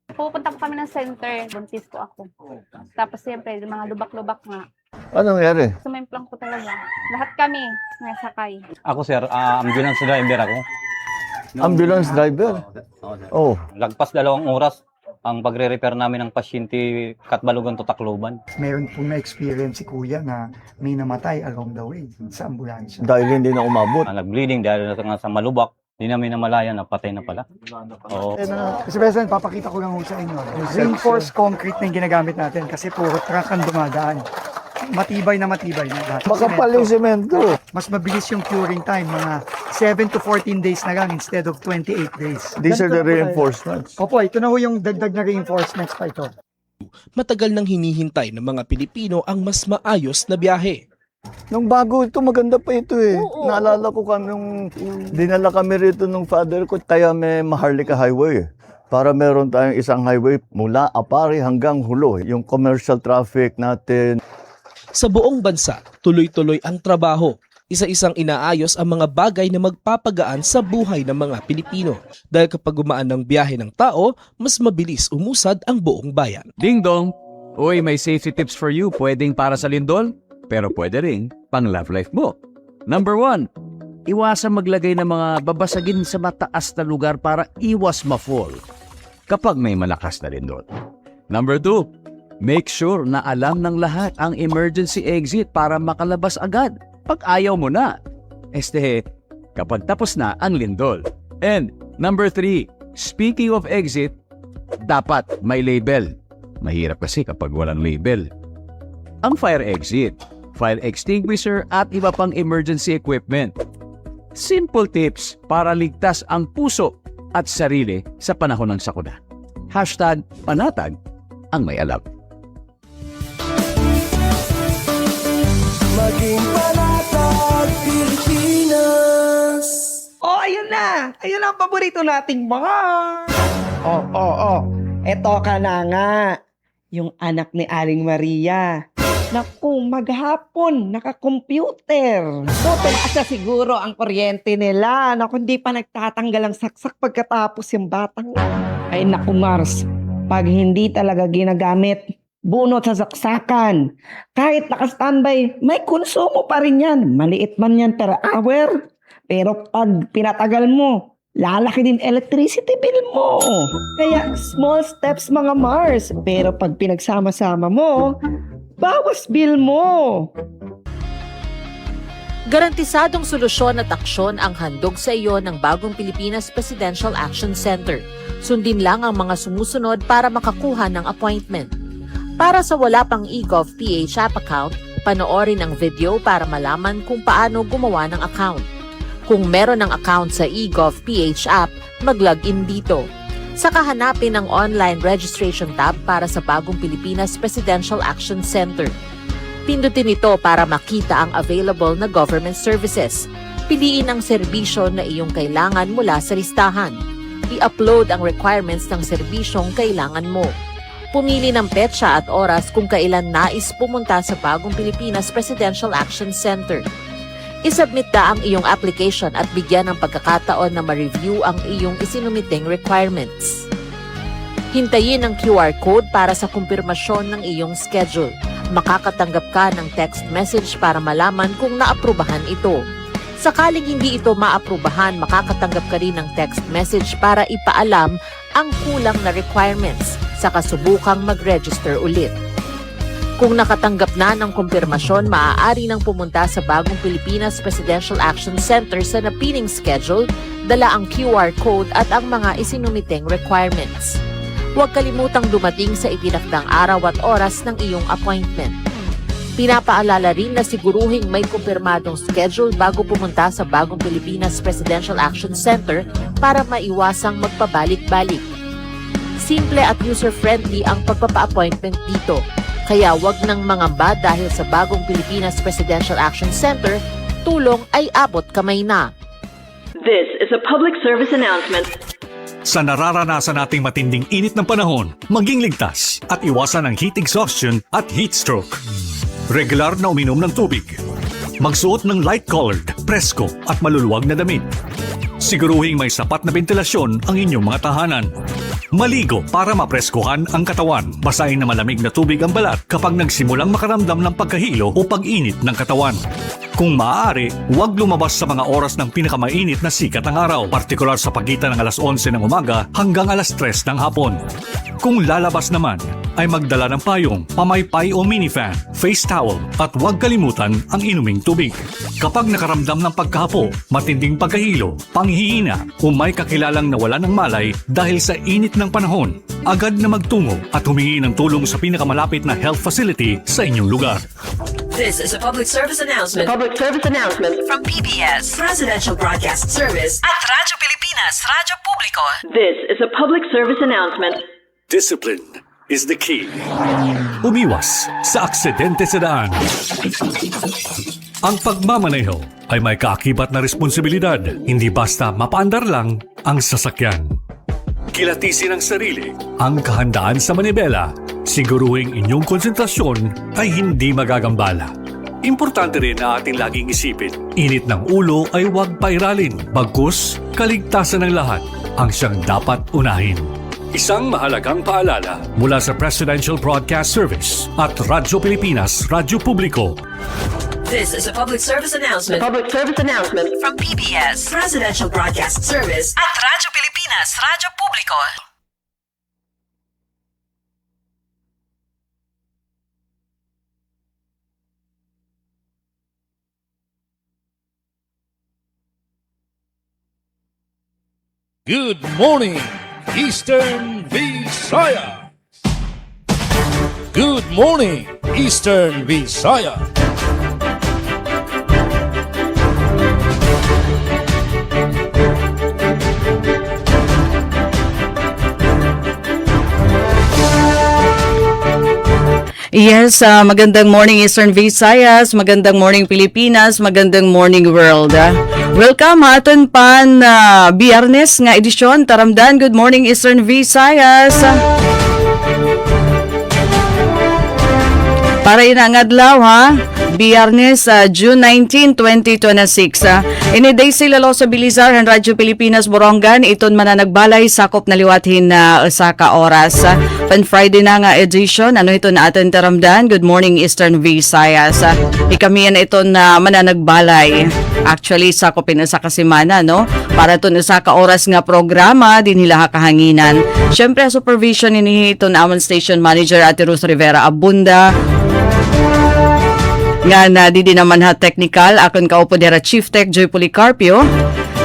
Pupunta po kami ng center, buntis ko ako. Tapos siyempre, yung mga lubak-lubak nga. Anong nangyari? Sumimplang ko talaga. Lahat kami nasakay. Ako sir, ambulance driver ako. Ambulance driver? Oh. Lagpas 2 oras ang pagre-repair namin ng pasyente Katbalogan to Tacloban. Meron pong na-experience si Kuya na may namatay along the way sa ambulansya. Dahil hindi na umabot. Nag-bleeding dahil nga sa malubak. Hindi namin namalayan na patay na pala. Oo. Kasi President, papakita ko lang ho sa inyo. Reinforced concrete na yung ginagamit natin kasi puro truck ang dumadaan. Matibay na lahat. Makapal yung semento. Mas mabilis yung curing time, mga 7 to 14 days na lang instead of 28 days. These are the Ganito na po tayo. reinforcements. Opo, ito na ho yung dagdag na reinforcements pa ito. Matagal nang hinihintay ng mga Pilipino ang mas maayos na biyahe. Nung bago ito, maganda pa ito eh. Oo. Naalala ko kami nung dinala kami rito nung father ko, kaya may Maharlika Highway. Para meron tayong isang highway mula Apari hanggang Hulo. Yung commercial traffic natin. Sa buong bansa, tuloy-tuloy ang trabaho. Isa-isang inaayos ang mga bagay na magpapagaan sa buhay ng mga Pilipino. Dahil kapag gumaan ng biyahe ng tao, mas mabilis umusad ang buong bayan. Ding dong! Uy, may safety tips for you. Pwedeng para sa lindol, pero pwede rin pang love life mo. Number 1, iwasan maglagay ng mga babasagin sa mataas na lugar para iwas ma-fall kapag may malakas na lindol. Number 2, make sure na alam ng lahat ang emergency exit para makalabas agad pag ayaw mo na. Kapag tapos na ang lindol. And number 3, speaking of exit, dapat may label. Mahirap kasi kapag walang label. Ang fire exit, fire extinguisher at iba pang emergency equipment. Simple tips para ligtas ang puso at sarili sa panahon ng sakuna. #panatag ang may alam. Maging panatag Pilipinas. Oh, ayun na. Ayun ang paborito nating bar. Oh. Eto ka na nga. Yung anak ni Aling Maria. Naku, maghapon, naka-computer. So, tumaas na siguro ang kuryente nila. Naku, hindi pa nagtatanggal ang saksak pagkatapos yung batang. Ay, naku, Mars. Pag hindi talaga ginagamit, bunot sa saksakan. Kahit naka-standby, may konsumo pa rin yan. Maliit man yan per hour. Pero pag pinatagal mo, lalaki din electricity bill mo. Kaya small steps mga Mars. Pero pag pinagsama-sama mo, bawas bill mo. Garantisadong solusyon at aksyon ang handog sa iyo ng Bagong Pilipinas Presidential Action Center. Sundin lang ang mga sumusunod para makakuha ng appointment. Para sa wala pang eGov.ph app account, panoorin ang video para malaman kung paano gumawa ng account. Kung meron ng account sa eGov.ph app, mag-login dito. Saka hanapin ang online registration tab para sa Bagong Pilipinas Presidential Action Center. Pindutin ito para makita ang available na government services. Piliin ang serbisyo na iyong kailangan mula sa listahan. I-upload ang requirements ng serbisyong kailangan mo. Pumili ng petsa at oras kung kailan nais pumunta sa Bagong Pilipinas Presidential Action Center. I-submit na ang iyong application at bigyan ng pagkakataon na ma-review ang iyong isinumiting requirements. Hintayin ang QR code para sa kumpirmasyon ng iyong schedule. Makakatanggap ka ng text message para malaman kung naaprubahan ito. Sakaling hindi ito maaprubahan, makakatanggap ka rin ng text message para ipaalam ang kulang na requirements sa kasubukang mag-register ulit. Kung nakatanggap na ng kumpirmasyon, maaari nang pumunta sa Bagong Pilipinas Presidential Action Center sa napiling schedule, dala ang QR code at ang mga isinumiting requirements. Huwag kalimutang dumating sa itinakdang araw at oras ng iyong appointment. Pinapaalala rin na siguruhing may kumpirmadong schedule bago pumunta sa Bagong Pilipinas Presidential Action Center para maiwasang magpabalik-balik. Simple at user-friendly ang pagpapa-appointment dito. Kaya wag nang mangamba dahil sa Bagong Pilipinas Presidential Action Center, tulong ay abot kamay na. This is a public service announcement. Sa nararanasan nating matinding init ng panahon, maging ligtas at iwasan ang heat exhaustion at heat stroke. Regular na uminom ng tubig. Magsuot ng light-colored, presko at maluluwag na damit. Siguruhing may sapat na ventilasyon ang inyong mga tahanan. Maligo para mapreskuhan ang katawan. Basahin na malamig na tubig ang balat kapag nagsimulang makaramdam ng pagkahilo o pag-init ng katawan. Kung maaari, huwag lumabas sa mga oras ng pinakamainit na sikat ng araw, partikular sa pagitan ng alas 11 ng umaga hanggang alas 3 ng hapon. Kung lalabas naman, ay magdala ng payong, pamaypay o minifan, face towel at huwag kalimutan ang inuming tubig. Kapag nakaramdam ng pagkahapo, matinding pagkahilo, panghihina o may kakilalang nawala ng malay dahil sa init ng panahon, agad na magtungo at humingi ng tulong sa pinakamalapit na health facility sa inyong lugar. This is a public service announcement From PBS, Presidential Broadcast Service at Radyo Pilipinas, Radyo Publiko. This is a public service announcement. Discipline is the key. Umiwas sa aksidente sa daan. Ang pagmamaneho ay may kaakibat na responsibilidad, hindi basta mapaandar lang ang sasakyan. Kilatisin ang sarili, ang kahandaan sa manibela, siguruhing inyong konsentrasyon ay hindi magagambala. Importante rin na ating laging isipin, init ng ulo ay huwag pairalin, bagkus kaligtasan ng lahat ang siyang dapat unahin. Isang mahalagang paalala mula sa Presidential Broadcast Service at Radyo Pilipinas, Radyo Publiko. This is a public service announcement From PBS Presidential Broadcast Service at Radyo Pilipinas, Radyo Publiko. Good morning, Eastern Visayas! Good morning, Eastern Visayas! Yes, magandang morning Eastern Visayas, magandang morning Pilipinas, magandang morning world. Welcome aton pan Biyernes nga edisyon taramdan. Good morning Eastern Visayas. Para ina nga adlaw ha, Biyernes, June 19, 2026. Ini day sila lo sa Bilizar ng Radyo Pilipinas Borongan, iton mananagbalay sakop na liwathin na usa ka oras. Pan Friday na nga edition, ano ito na atin taramdan. Good morning Eastern Visayas. Ikami yan ito na mananagbalay. Actually, sakopin na sa kasimana, no? Para ito usa ka oras nga programa, din nila kahanginan. Siyempre, supervision ini ito na amon station manager Ate Ruth Rivera Abunda. Nga na di naman ha technical, akon kaupo dira Chief Tech Joy Policarpio.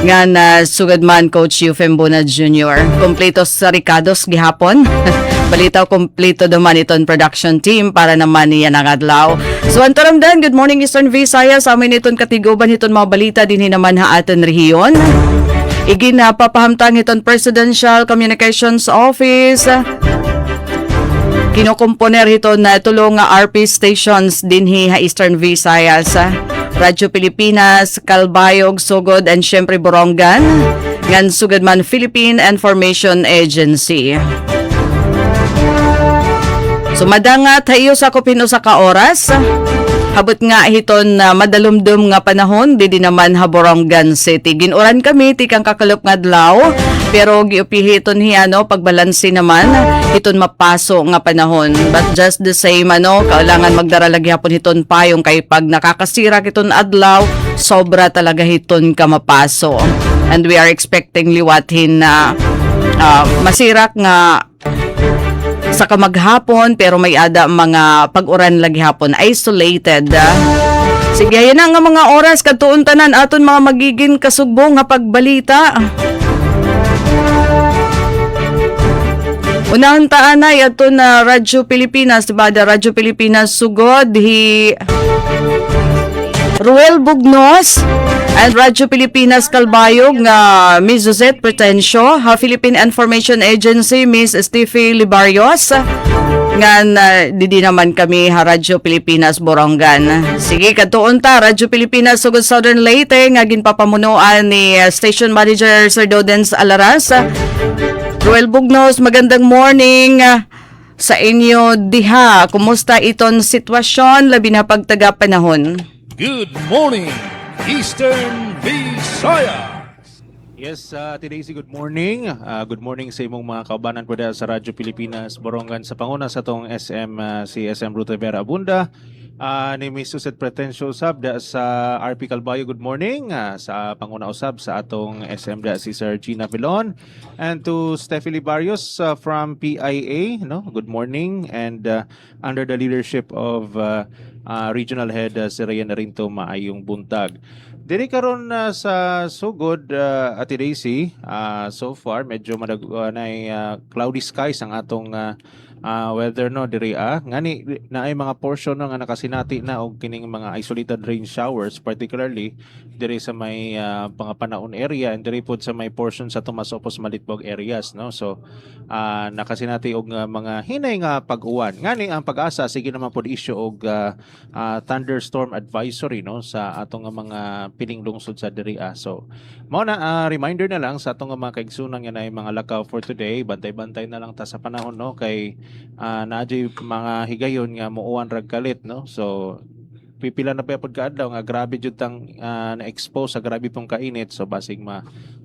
Nga na sugad man Coach Eufem Bona Jr. Kompleto sa Ricados gihapon. Balitaw kompleto naman iton production team para naman niya ang adlaw. So antaramdan, good morning Eastern Visayas. Amin iton katigoban iton mga balita din naman ha aton rehiyon. Igin na papahamtang iton Presidential Communications Office. Kinokomponer ito na tulong RP stations dinhi ha Eastern Visayas. Radyo Pilipinas, Calbayog, Sugod, and syempre Borongan. Ngan sugad man Philippine Information Agency. Sumadangat hayo sa kupino sa kaoras. Habot nga hiton na madalumdum nga panahon di naman ha Borongan City. Ginuran kami tikang kakalop nga adlaw pero giupihi iton hiano pagbalansi naman iton mapaso nga panahon. But just the same kailangan magdaralagi hapon hiton payong kay pag nakakasira kiton adlaw sobra talaga hiton ka mapaso. And we are expecting liwathin na masirak nga sa kamaghapon pero may ada mga pag-uran lagi hapon isolated. Sige, yan nga mga oras katuon tanan aton mga magiging kasugbo nga pagbalita. Unahon taanay aton na Radyo Pilipinas, diba? Radyo Pilipinas sugod hi Ruel Bugnos and Radyo Pilipinas Calbayog nga Ms. Josette Pretensio, ha Philippine Information Agency Ms. Steffi Libarios ngan di naman kami ha Radyo Pilipinas Borongan. Sige katuon ta Radyo Pilipinas sugod Southern Leyte nga ginpapamunuan ni Station Manager Sir Dodens Alaras. Ruel Bugnos, magandang morning sa inyo diha. Kumusta iton sitwasyon labi na pagtaga panahon? Good morning, Eastern Visayas! Yes, Ate Daisy, good morning. Good morning sa imong mga kaubanan po dahil sa Radyo Pilipinas, Borongan sa Panguna sa tong SM, si SM Ruta Vera Abunda. Ni Miss Suset Pretensyo Usab da sa RP Calbayo, good morning. Sa Panguna Usab sa atong SM da si Sir Gina Vilon. And to Stephanie Barrios from PIA, no? Good morning. And under the leadership of Regional Head si Ryan Narinto, maayong buntag. Diri karon sa sugod, Ate Daisy, so far medyo cloudy skies ang atong weather no diri ngani na ay mga portion no, nga nakasinati na og kining mga isolated rain showers, particularly diri sa may pangapanahon area and diri pod sa may portion sa Tomasopos Malitbog areas, no. So nakasinati og mga hinay nga pag-uwan. Ngani ang Pag-asa sige naman pod issue og thunderstorm advisory, no, sa atong mga piling lungsod sa diri. So mao na reminder na lang sa atong mga kaigsunan nga na mga lakaw for today. Bantay-bantay na lang ta sa panahon, no, kay naadjay mga higayon nga muuwan rag kalit, no. So pipila na pa pod kaadlaw nga grabe jud tang na-expose sa grabe pong kainit, so basig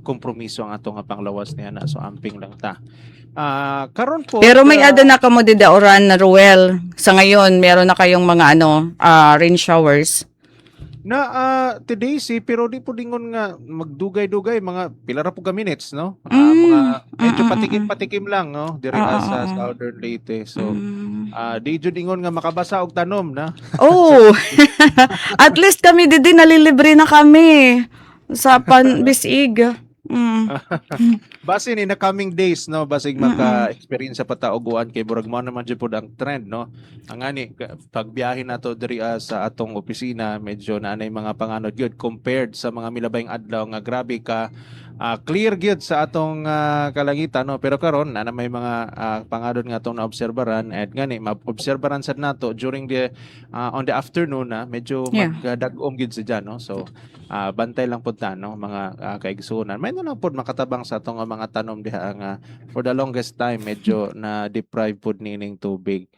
kompromiso ang atong panglawas niya na, so amping lang ta. Karon po Pero may ada na kamo didauran na Ruel. Sa ngayon, meron na kayong mga rain showers. Na today pero di po dingon nga magdugay-dugay mga pila ra po ka minutes, no. Mga medyo patikim-patikim lang, no, diri sa Southern Leyte. So di jud dingon nga makabasa og tanom na. Oh. At least kami didi nalilibre na kami sa Bisig. Base ni na coming days, no, basig maka-experience sa patauguan kay burag mo naman jud pod ang trend, no. Ang ani pagbiyahe nato diri sa atong opisina, medyo naanay mga panganod gyud compared sa mga milabayng adlaw nga grabe ka clear gyud sa atong kalangitan, no. Pero karon na may mga pangadon nga atong naobserbaran at ngani maobserbaran sad nato during the on the afternoon na medyo magdag-om gyud sa dyan, no. So bantay lang pud ta, no, mga kaigsunan. May na lang pud makatabang sa atong mga tanom diha nga for the longest time medyo na deprive pud nining tubig.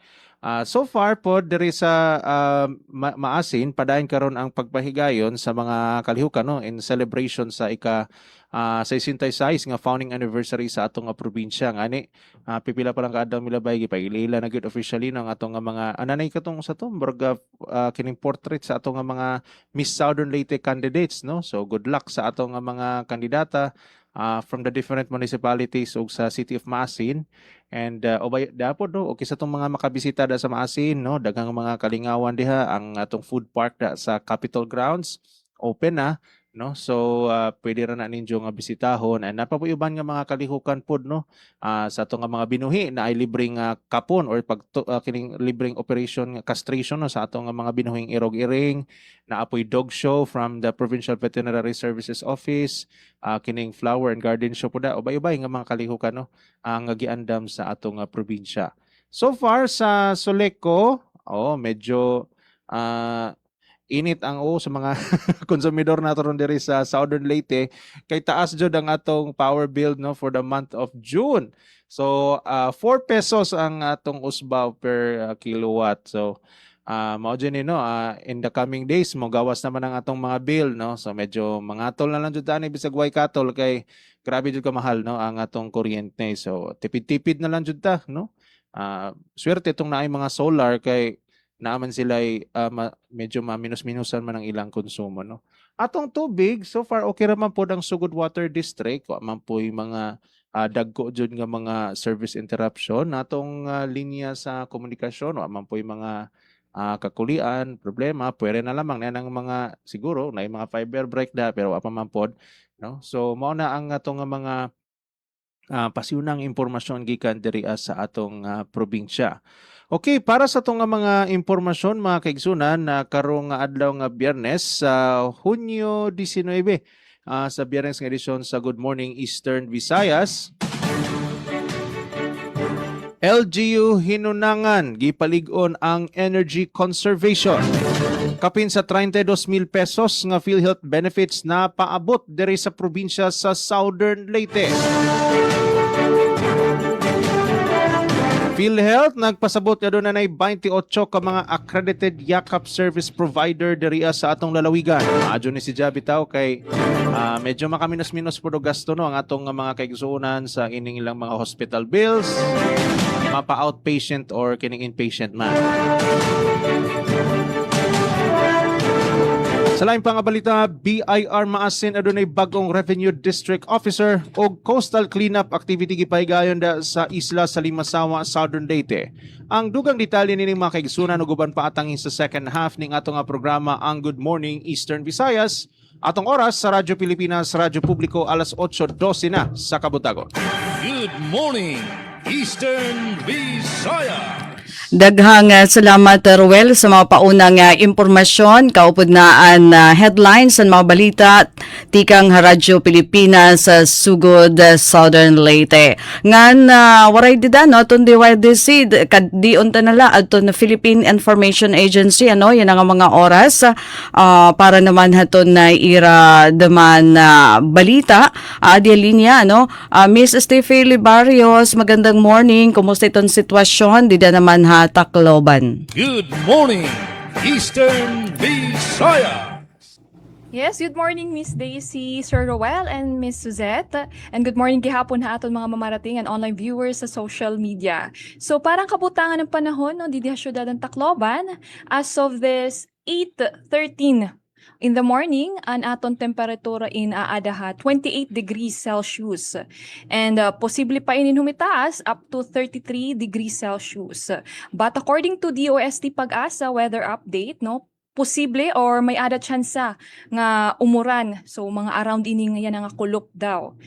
So far po diri sa Maasin padayon karon ang pagpahigayon sa mga kalihukan, no, in celebration sa sa 66 nga founding anniversary sa atong probinsya. Ngani pipila pa lang kaadlaw milabay gipailila na gyud officially ng atong mga ananay katong sa to murag kining portrait sa atong mga Miss Southern Leyte candidates, no. So good luck sa atong mga kandidata from the different municipalities ug sa City of Maasin. And dapat, no, okay sa itong mga makabisita da sa Maasin, no, daghang mga kalingawan diha ang atong food park da sa Capitol Grounds open na, no. So pwede ra na ninyo nga bisitahon and napapuyuban nga mga kalihukan pod, no, sa atong mga binuhi na ay libreng kapon or kining libreng operation castration, no, sa atong mga binuhing irog-iring na apoy dog show from the Provincial Veterinary Services Office, kining flower and garden show pod, ubay-ubay nga mga kalihukan, no, ang giandam sa atong probinsya. So far sa Soleco, medyo init ang sa mga konsumidor nato ron diri sa Southern Leyte kay taas jud ang atong power bill, no, for the month of June. So 4 pesos ang atong usbaw per kilowatt. So mao jud ni, no, in the coming days mo gawas naman ang atong mga bill, no. So medyo mangatol na lang jud ani bisag way katol kay grabe jud ka mahal, no, ang atong kuryente. So tipid-tipid na lang jud ta, no. Swerte itong naay mga solar kay naaman sila medyo maminus-minusan man ang ilang konsumo, no. Atong tubig so far okay ra man pod ang Sugod Water District, wa man po mga dagko jud nga mga service interruption natong linya sa komunikasyon, wa man po mga kakulian problema, pwede na lamang na ng mga siguro na mga fiber break da pero wa pa man pod, no. So mao na ang atong mga pasiunang impormasyon gikan diri sa atong probinsya. Okay, para sa itong mga impormasyon mga kaigsunan na karong adlaw nga Biyernes sa Hunyo 19 sa Biyernes nga edisyon sa Good Morning Eastern Visayas. LGU hinunangan gipalig-on ang energy conservation. Kapin sa 32,000 pesos nga PhilHealth benefits na paabot diri sa probinsya sa Southern Leyte. PhilHealth nagpasabot nga doon na 28 ka mga accredited yakap service provider diriya sa atong lalawigan. Maadyo ni si Javi Tao kay medyo makaminos-minos po do gasto no ang atong mga kaigsuunan sa ining ilang mga hospital bills, mapa outpatient or kining inpatient man. Sa laing pang balita, BIR maasin adunay bagong Revenue District Officer o coastal cleanup activity gipahigayon sa isla sa Limasawa, Southern Leyte. Ang dugang detalye nining mga kaigsunan ug uban pa atangin sa second half ning atong programa ang Good Morning Eastern Visayas. Atong oras sa Radyo Pilipinas, Radyo Publiko, alas 8:12 na sa Kabutagon. Good morning, Eastern Visayas! Daghang salamat, Ruel, sa mga paunang impormasyon, kaupod-naan headlines sa mga balita, tikang Radyo Pilipinas sa Sugod, Southern Leyte. Ngan, waray dida, no, itong DYDC, kadion tanala, ito na Philippine Information Agency, ano, yan ang mga oras, para naman haton na ira daman balita, di linya, ano, Miss Steffi Libarios, magandang morning, kumusta itong sitwasyon, dida naman ha, Tacloban. Good morning, Eastern Visayas! Yes, good morning Miss Daisy, Sir Roel, and Miss Suzette. And good morning gihapon ha aton mga mamarating and online viewers sa social media. So parang kabutangan ng panahon no didi sa syudad ng Tacloban as of this 8:13 in the morning, ang aton temperatura in aadaha 28 degrees Celsius. And posible pa inin humitaas up to 33 degrees Celsius. But according to DOST Pag-asa weather update, no, posible or may ada tsansa nga umuran. So mga around ining yan nga kulop daw.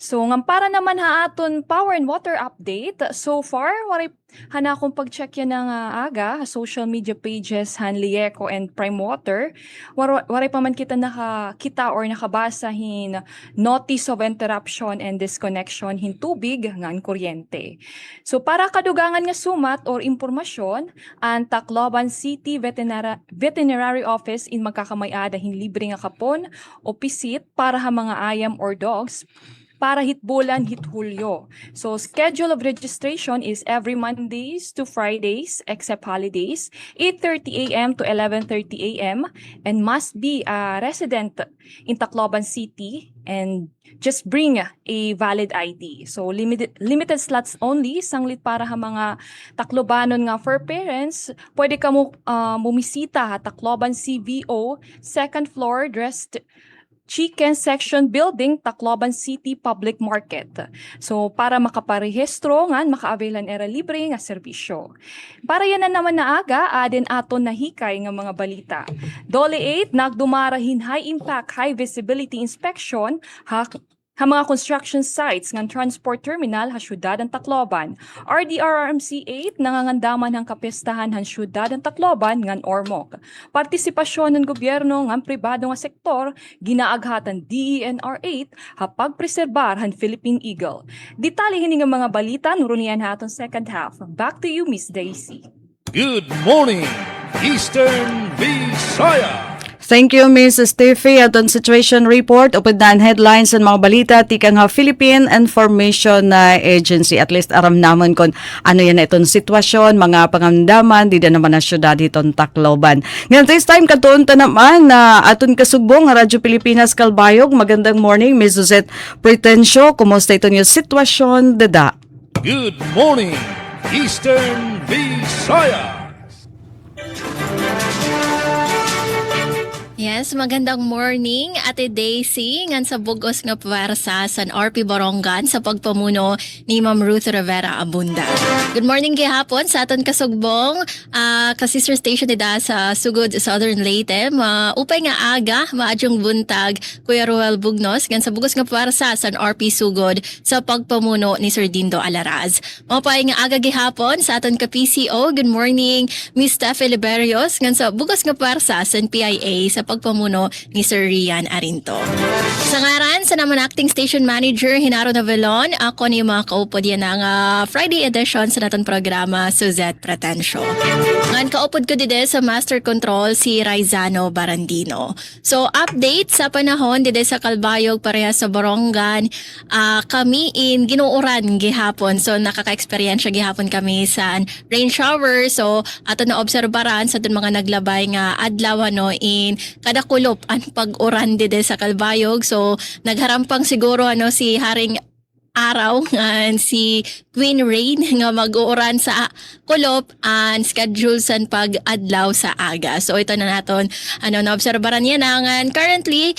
So nga para naman ha aton power and water update, so far waray hana akong pag-check yan ng aga social media pages Hanlieco and Prime Water, waray pa man kita nakakita or nakabasa hin notice of interruption and disconnection hin tubig ngan kuryente. So para kadugangan nga sumat or impormasyon, ang Tacloban City Veterinary Office in magkakamay-ada hin libre nga kapon o pisit para ha mga ayam or dogs para hitbulan Hulyo. So schedule of registration is every Mondays to Fridays except holidays, 8:30 a.m. to 11:30 a.m. and must be a resident in Tacloban City and just bring a valid ID. So limited slots only, sanglit para ha mga Taclobanon nga for parents. Pwede ka mo bumisita ha Tacloban CVO, second floor, dressed Chicken Section Building, Tacloban City Public Market. So, para makaparehistro nga, maka-availan era libre nga serbisyo. Para yan na naman na aga, adin aton nahikay nga mga balita. Dole 8, nagdumarahin high impact, high visibility inspection, ha mga construction sites ng transport terminal ha syudad ng Tacloban. RDRRMC 8 nangangandaman ng kapistahan han syudad ng Tacloban ngan Ormoc. Partisipasyon ng gobyerno ngan pribado nga sektor ginaaghatan DENR 8 ha pagpreserbar han Philippine Eagle. Detalye nga mga balita nurunian ha atong second half. Back to you, Miss Daisy. Good morning, Eastern Visayas! Thank you, Ms. Steffi. Aton situation report, upad headlines and mga balita, tikang Philippine Information Agency. At least aram naman kung ano yan na itong sitwasyon, mga pangamdaman, di na naman na syudad itong Tacloban. Ngayon, this time, katuon ta naman na aton kasugbong, Radyo Pilipinas Kalbayog. Magandang morning, Ms. Suzette Pretensyo. Kumusta ito yung sitwasyon, dada? Good morning, Eastern Visayas! Yes, magandang morning, Ate Daisy, ngan sa bugos nga pwersa sa RP Borongan sa pagpamuno ni Ma'am Ruth Rivera Abunda. Good morning gihapon sa aton kasugbong, ka-sister station nida sa Sugod, Southern Leyte. Upay nga aga, maadyong buntag, Kuya Ruel Bugnos, ngan sa bugos nga pwersa sa RP Sugod sa pagpamuno ni Sir Dindo Alaraz. Upay nga aga gihapon sa aton ka-PCO. Good morning, Miss Steffi Liberios, ngan sa bugos nga pwersa sa PIA sa pagpamuno ni Sir Rian Arinto. Sa ngaran sa naman acting station manager Hinaro Navelon, ako ni mga kaupod yan ang Friday edition sa naton programa Suzette Pratencio. Ngan kaupod ko dide sa Master Control si Raizano Barandino. So update sa panahon dide sa Kalbayog pareha sa Borongan, kami in ginuuran gihapon. So nakaka-experience gihapon kami sa rain shower. So ato na obserbaran sa dun mga naglabay nga adlaw in kada kulop ang pag-uran dide sa Kalbayog. So nagharampang siguro si Haring Araw nga si Queen Rain nga mag-uuran sa kulop and schedule san pag-adlaw sa aga. So ito na naton naobserbaran yan nga currently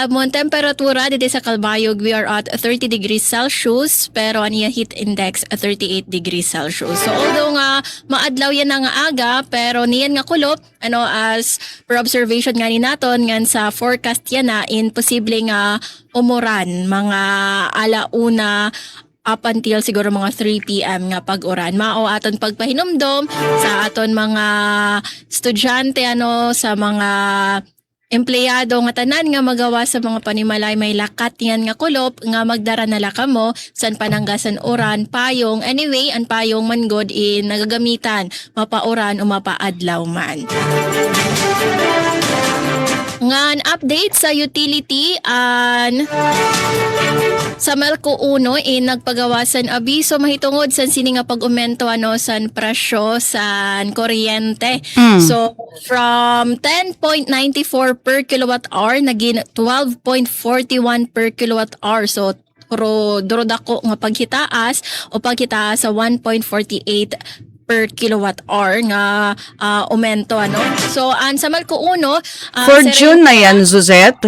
mon temperatura dito sa Kalbayog we are at 30 degrees Celsius pero aniya heat index 38 degrees Celsius. So although nga maadlaw yan nga aga pero niyan nga kulop as per observation nga ni naton nga sa forecast yan na imposible nga umuran mga alauna up until siguro mga 3 p.m. nga pag-uran. Mao aton pagpahinumdom sa aton mga estudyante sa mga empleyado nga tanan nga magawa sa mga panimalay may lakat yan nga kulop nga magdara na lakamo san pananggasan uran payong anyway ang payong man god nagagamitan mapauran o mapaadlaw man. Ngan update sa utility sa Melco 1 nagpagawasan abiso mahitungod san sini nga pag-umento san presyo san kuryente. So from 10.94 per kilowatt hour naging 12.41 per kilowatt hour. So duro dako nga paghitaas o paghitaas sa 1.48 per kilowatt hour nga aumento So sa Melco 1 For June na yan, Suzette?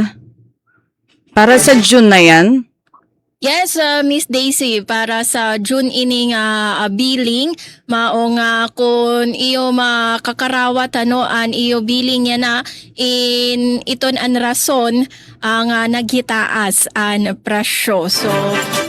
Para sa June na yan? Yes, Miss Daisy, para sa June ini nga billing, mao nga kung iyo makakarawat an iyo billing niya na in iton an rason ang naghitaas an presyo. So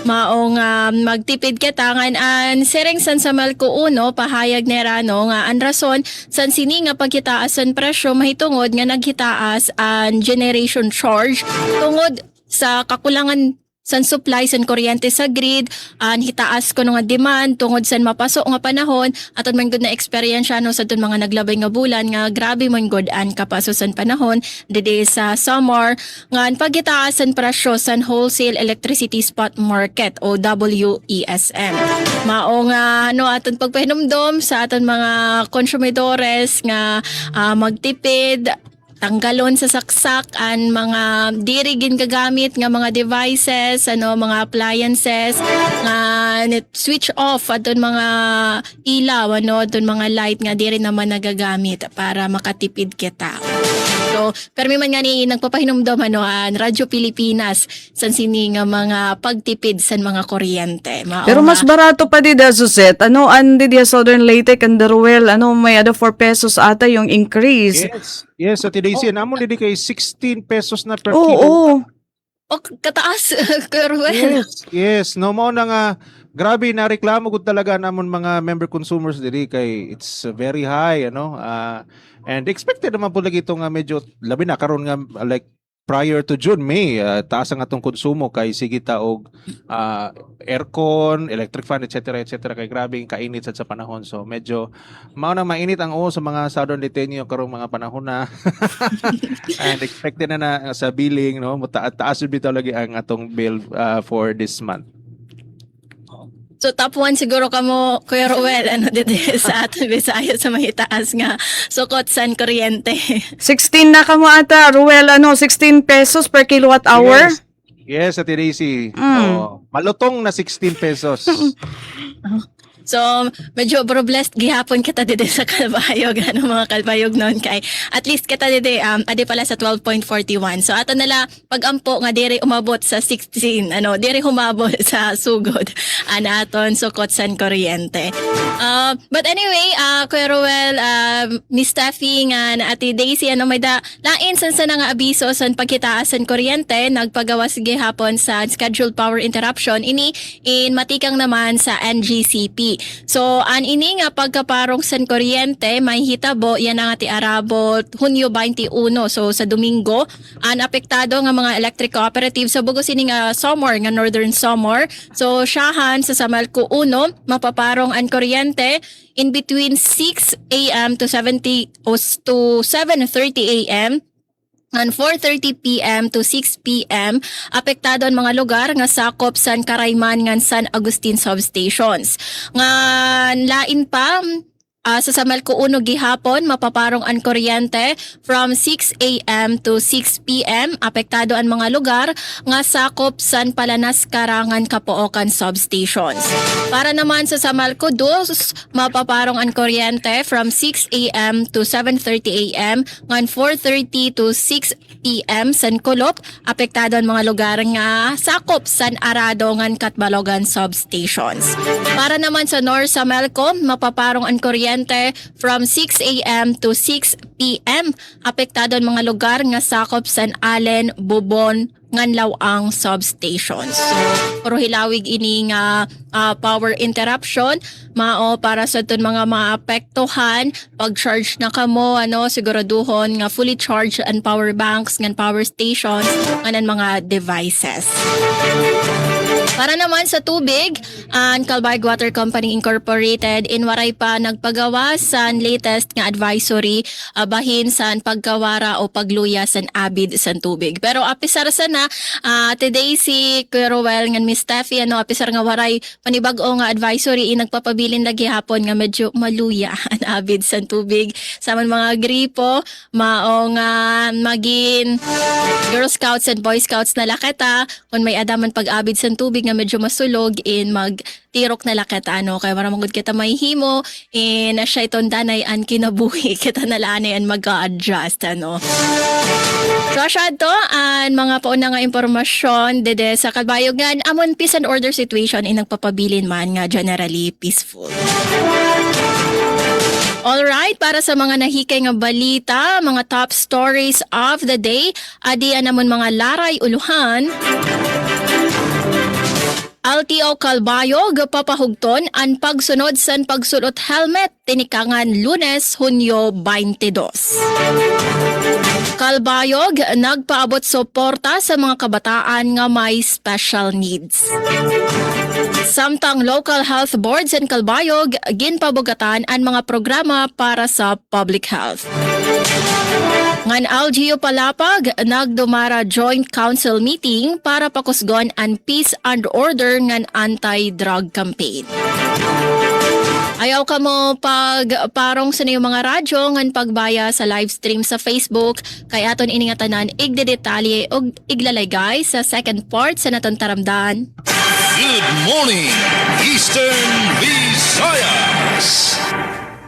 mao nga magtipid kita an sereng san sa Melco 1 pahayag ni Rano nga an rason san sini nga paghitaas an presyo mahitungod nga naghitaas an generation charge tungod sa kakulangan san supply san kuryente sa grid hitaas ko nga demand tungod san mapasok nga panahon aton man gud na experience sa tun mga naglabay nga bulan nga grabe man gud an kapaso san panahon dede sa summer nga paghitaas san presyo san wholesale electricity spot market o WESM. Mao nga aton pagpahinumdom sa aton mga konsumidores nga magtipid tanggalon sa saksak an mga diri gagamit nga mga devices mga appliances nga switch off adton mga ilaw adton mga light nga diri naman nagagamit para makatipid kita. So permi man nga ni nagpapahinumdom Radyo Pilipinas san sini nga mga pagtipid san mga kuryente. Pero mas barato pa dida, Suzette. Andi dia Southern Leyte, Candaruel, may 4 pesos ata yung increase. Yes, at Daisy, namon didi kay 16 pesos na per Oo. kilo. O kataas pero Yes, no mo na nga grabe na reklamo gud talaga namon mga member consumers diri kay it's very high and expected naman po lagi ito nga medyo labi na karon nga like prior to June, May, taas ang atong konsumo kay sige ta og aircon, electric fan, etc. kay grabe ang kainit sa panahon. So medyo mao na mainit ang sa mga Southern Leyteño karong mga panahon na. And expected na sa billing taas bitaw lagi ang atong bill for this month. So top 1 siguro kamo Kuya Ruel dito sa aton Visayas sa mahitaas nga sukot san kuryente. 16 na kamo ata, Ruel, 16 pesos per kilowatt hour? Yes, Ate Daisy. Malutong na 16 pesos. So, medyo blessed gihapon kita dito sa Kalbayog, mga Kalbayog noon kay at least kita dito adi pala sa 12.41. So ato nala pagampo nga diri umabot sa 16, diri humabol sa sugod aton sukot san kuryente. But anyway, Kuya Ruel, Miss Steffi nga Ate Daisy may lain san nga abiso san pagkitaas san kuryente nagpagawas gihapon sa scheduled power interruption ini in matikang naman sa NGCP. City. So ini nga pagkaparong San Corriente may hitabo yan ang ati arabot Hunyo 21. So sa Domingo apektado nga mga electric cooperative sa bugos ini nga Samar nga Northern Samar. So siyahan sa Samalco 1 mapaparong ang kuryente in between 6 a.m. to 7:30 a.m. and 4:30 p.m. to 6 p.m. apektado ang mga lugar nga sakop San Carayman ngan San Agustin substations. Nga lain pa sa Samalco 1 gihapon mapaparong ang kuryente from 6 a.m. to 6 p.m. apektado ang mga lugar nga sakop San Palanas Karangan Kapookan substations. Para naman sa Samalco 2 mapaparong ang kuryente from 6 a.m. to 7:30 a.m. ngan 4:30 to 6 p.m. San Kulop apektado ang mga lugar nga sakop San Arado ngan Katbalogan substations. Para naman sa North Samalco mapaparong ang kuryente from 6 a.m. to 6 p.m. apektado ang mga lugar nga sakop San Allen, Bubon, nganlaw ang substations. So, puro hilawig ini nga power interruption mao para sa itong mga maapektuhan pag-charge na kamo siguraduhon nga fully charged ang power banks ngan power stations nganan mga devices. Para naman sa tubig, ang Calbayog Water Company Incorporated inwaray pa nagpagawa sa latest nga advisory bahin sa pagkawara o pagluya sa abid sa tubig. Pero apisar sana today si Kuya Roel ngan Miss Steffi apisar nga waray panibag-o nga advisory nagpapabilin lagi hapon nga medyo maluya ang abid sa tubig sa mga gripo mao nga magin Girl Scouts and Boy Scouts na laketa kung may adaman pag-abid sa tubig nga medyo masulog in magtirok na laketa kaya maramagod kita may himo in siya itong danay an kinabuhi kita nalanay an mag-a-adjust So asya to ang mga pauna nga impormasyon dede sa Calbayog nga amon peace and order situation in nagpapabilin man nga generally peaceful. Alright, para sa mga nahikay nga balita, mga top stories of the day, adi namon mga laray uluhan. LTO Calbayog papahugton ang pagsunod sa pagsulot helmet tinikangan Lunes, Hunyo 22. Calbayog nagpaabot suporta sa mga kabataan nga may special needs. Samtang local health boards in Calbayog ginpabugatan ang mga programa para sa public health. Ngan LGU Palapag nagdumara joint council meeting para pakusgon ang peace and order ngan anti-drug campaign. Ayaw ka mo pagparong sa niyong mga radyo ngan pagbaya sa live stream sa Facebook kay aton iningatanan igdedetalye og iglalagay sa second part sa naton taramdan. Good morning, Eastern Visayas!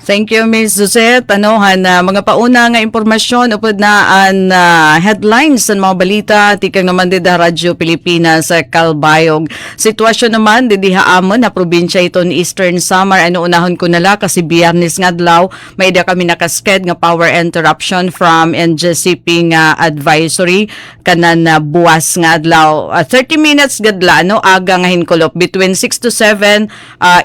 Thank you, Ms. Suzette. Mga pauna nga impormasyon upod na ang headlines ng mga balita tikang naman dida Radyo Pilipinas sa Calbayog. Sitwasyon naman didi haamon na probinsya ito ni Eastern Samar. Unahon ko nala kasi Biyernes nga adlaw may ida kami nakasked nga power interruption from NGCP nga advisory kanan buwas nga adlaw. 30 minutes gadla aga nga hinkulop between 6 to 7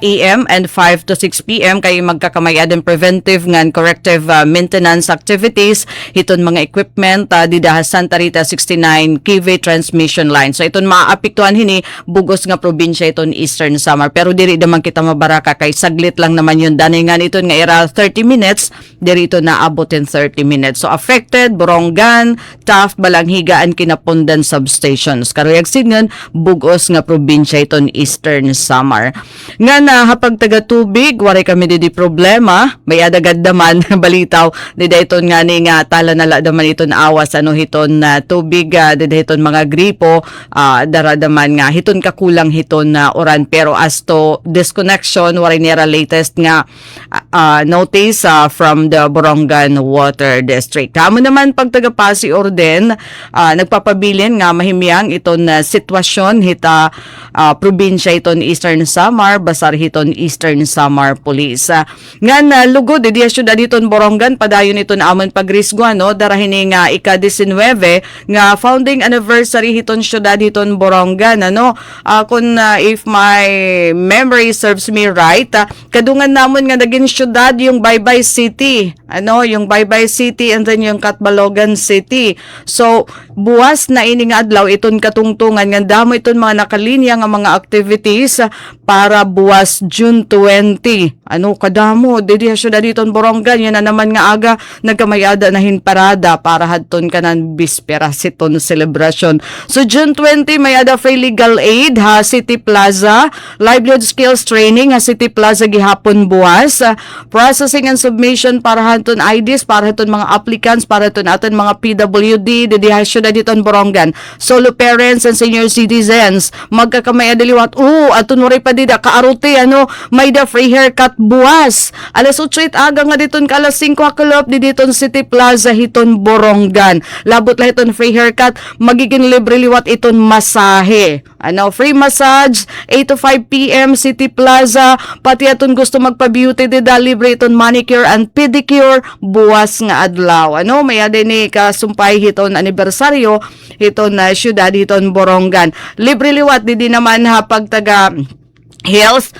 AM and 5 to 6 PM kay magkakamay and preventive ngan corrective maintenance activities hiton mga equipment dida Santa Rita 69 kV transmission line. So iton maapektuhan hini bugos nga probinsya iton Eastern Samar pero diri naman kita mabaraka kay saglit lang naman yun danay nga iton nga era 30 minutes diri ito naabot in 30 minutes. So affected Borongan, Taft, Balanghigaan, Kinapundan substations. Karuyag sidngan bugos nga probinsya iton Eastern Samar. Nga na hapag taga tubig waray kami didi problema may adagad daman balitaw dida iton nga ni nga tala nala daman iton awas hiton tubig dida hiton mga gripo dara daman nga hiton kakulang hiton oran pero as to disconnection waray nira latest nga notice from the Borongan Water District. Hamo naman pag taga Pasi Orden nagpapabilin nga mahimyang iton sitwasyon hita probinsya iton Eastern Samar basar hiton Eastern Samar Police. Nga lugod di syudad diton Borongan padayon ito na amon pagrisgo no darahin nga ika-19 nga founding anniversary hiton syudad hiton Borongan ano kung if my memory serves me right kadungan namon nga naging syudad yung Baybay City ano yung Baybay City and then yung Catbalogan City so buwas na ini nga adlaw iton katungtungan nga damo iton mga nakalinya nga mga activities para buwas June 20 ano kadamo didi syudad diton Borongan yan na naman nga aga nagkamayada na hinparada para hadton kanan bispera siton celebration so June 20 may ada free legal aid ha City Plaza livelihood skills training ha City Plaza gihapon buwas processing and submission para hanton IDs para hanton mga applicants para hanton aton mga PWD didi ha syudad diton Borongan solo parents and senior citizens magkakamay adaliwat aton wari pa dida kaaruti ano may da free haircut buwas alas 8 aga nga diton ka alas 5 o'clock diton City Plaza hiton Borongan labot la hiton free haircut magiging libre liwat iton masahe ano free massage 8 to 5 PM City Plaza pati aton gusto magpa-beauty dida libre iton manicure and pedicure buwas nga adlaw ano may ade ni kasumpay hiton anibersaryo hiton na syudad hiton Borongan libre liwat di naman ha pagtaga health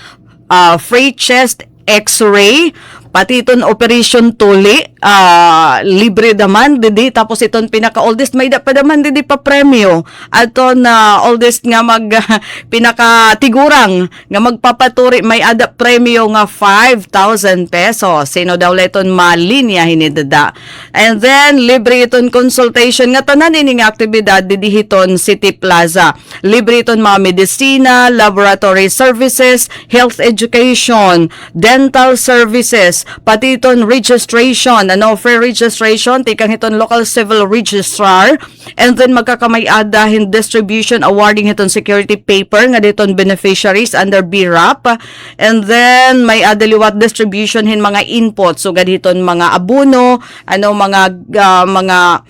free chest x-ray pati iton operation tuli libre daman didi tapos iton pinaka oldest may da pa daman didi pa premyo aton oldest nga mag pinaka tigurang nga magpapaturi may ada premyo nga 5,000 pesos sino daw leton malinya hinidada and then libre iton consultation nga tanan ini nga aktibidad didi hiton City Plaza libre iton mga medisina laboratory services health education dental services pati iton registration ano free registration tikang hiton local civil registrar and then magkakamay-ada hin distribution awarding hiton security paper nga diton beneficiaries under BRAP and then may adaliwat distribution hin mga inputs so gaditon mga abono ano mga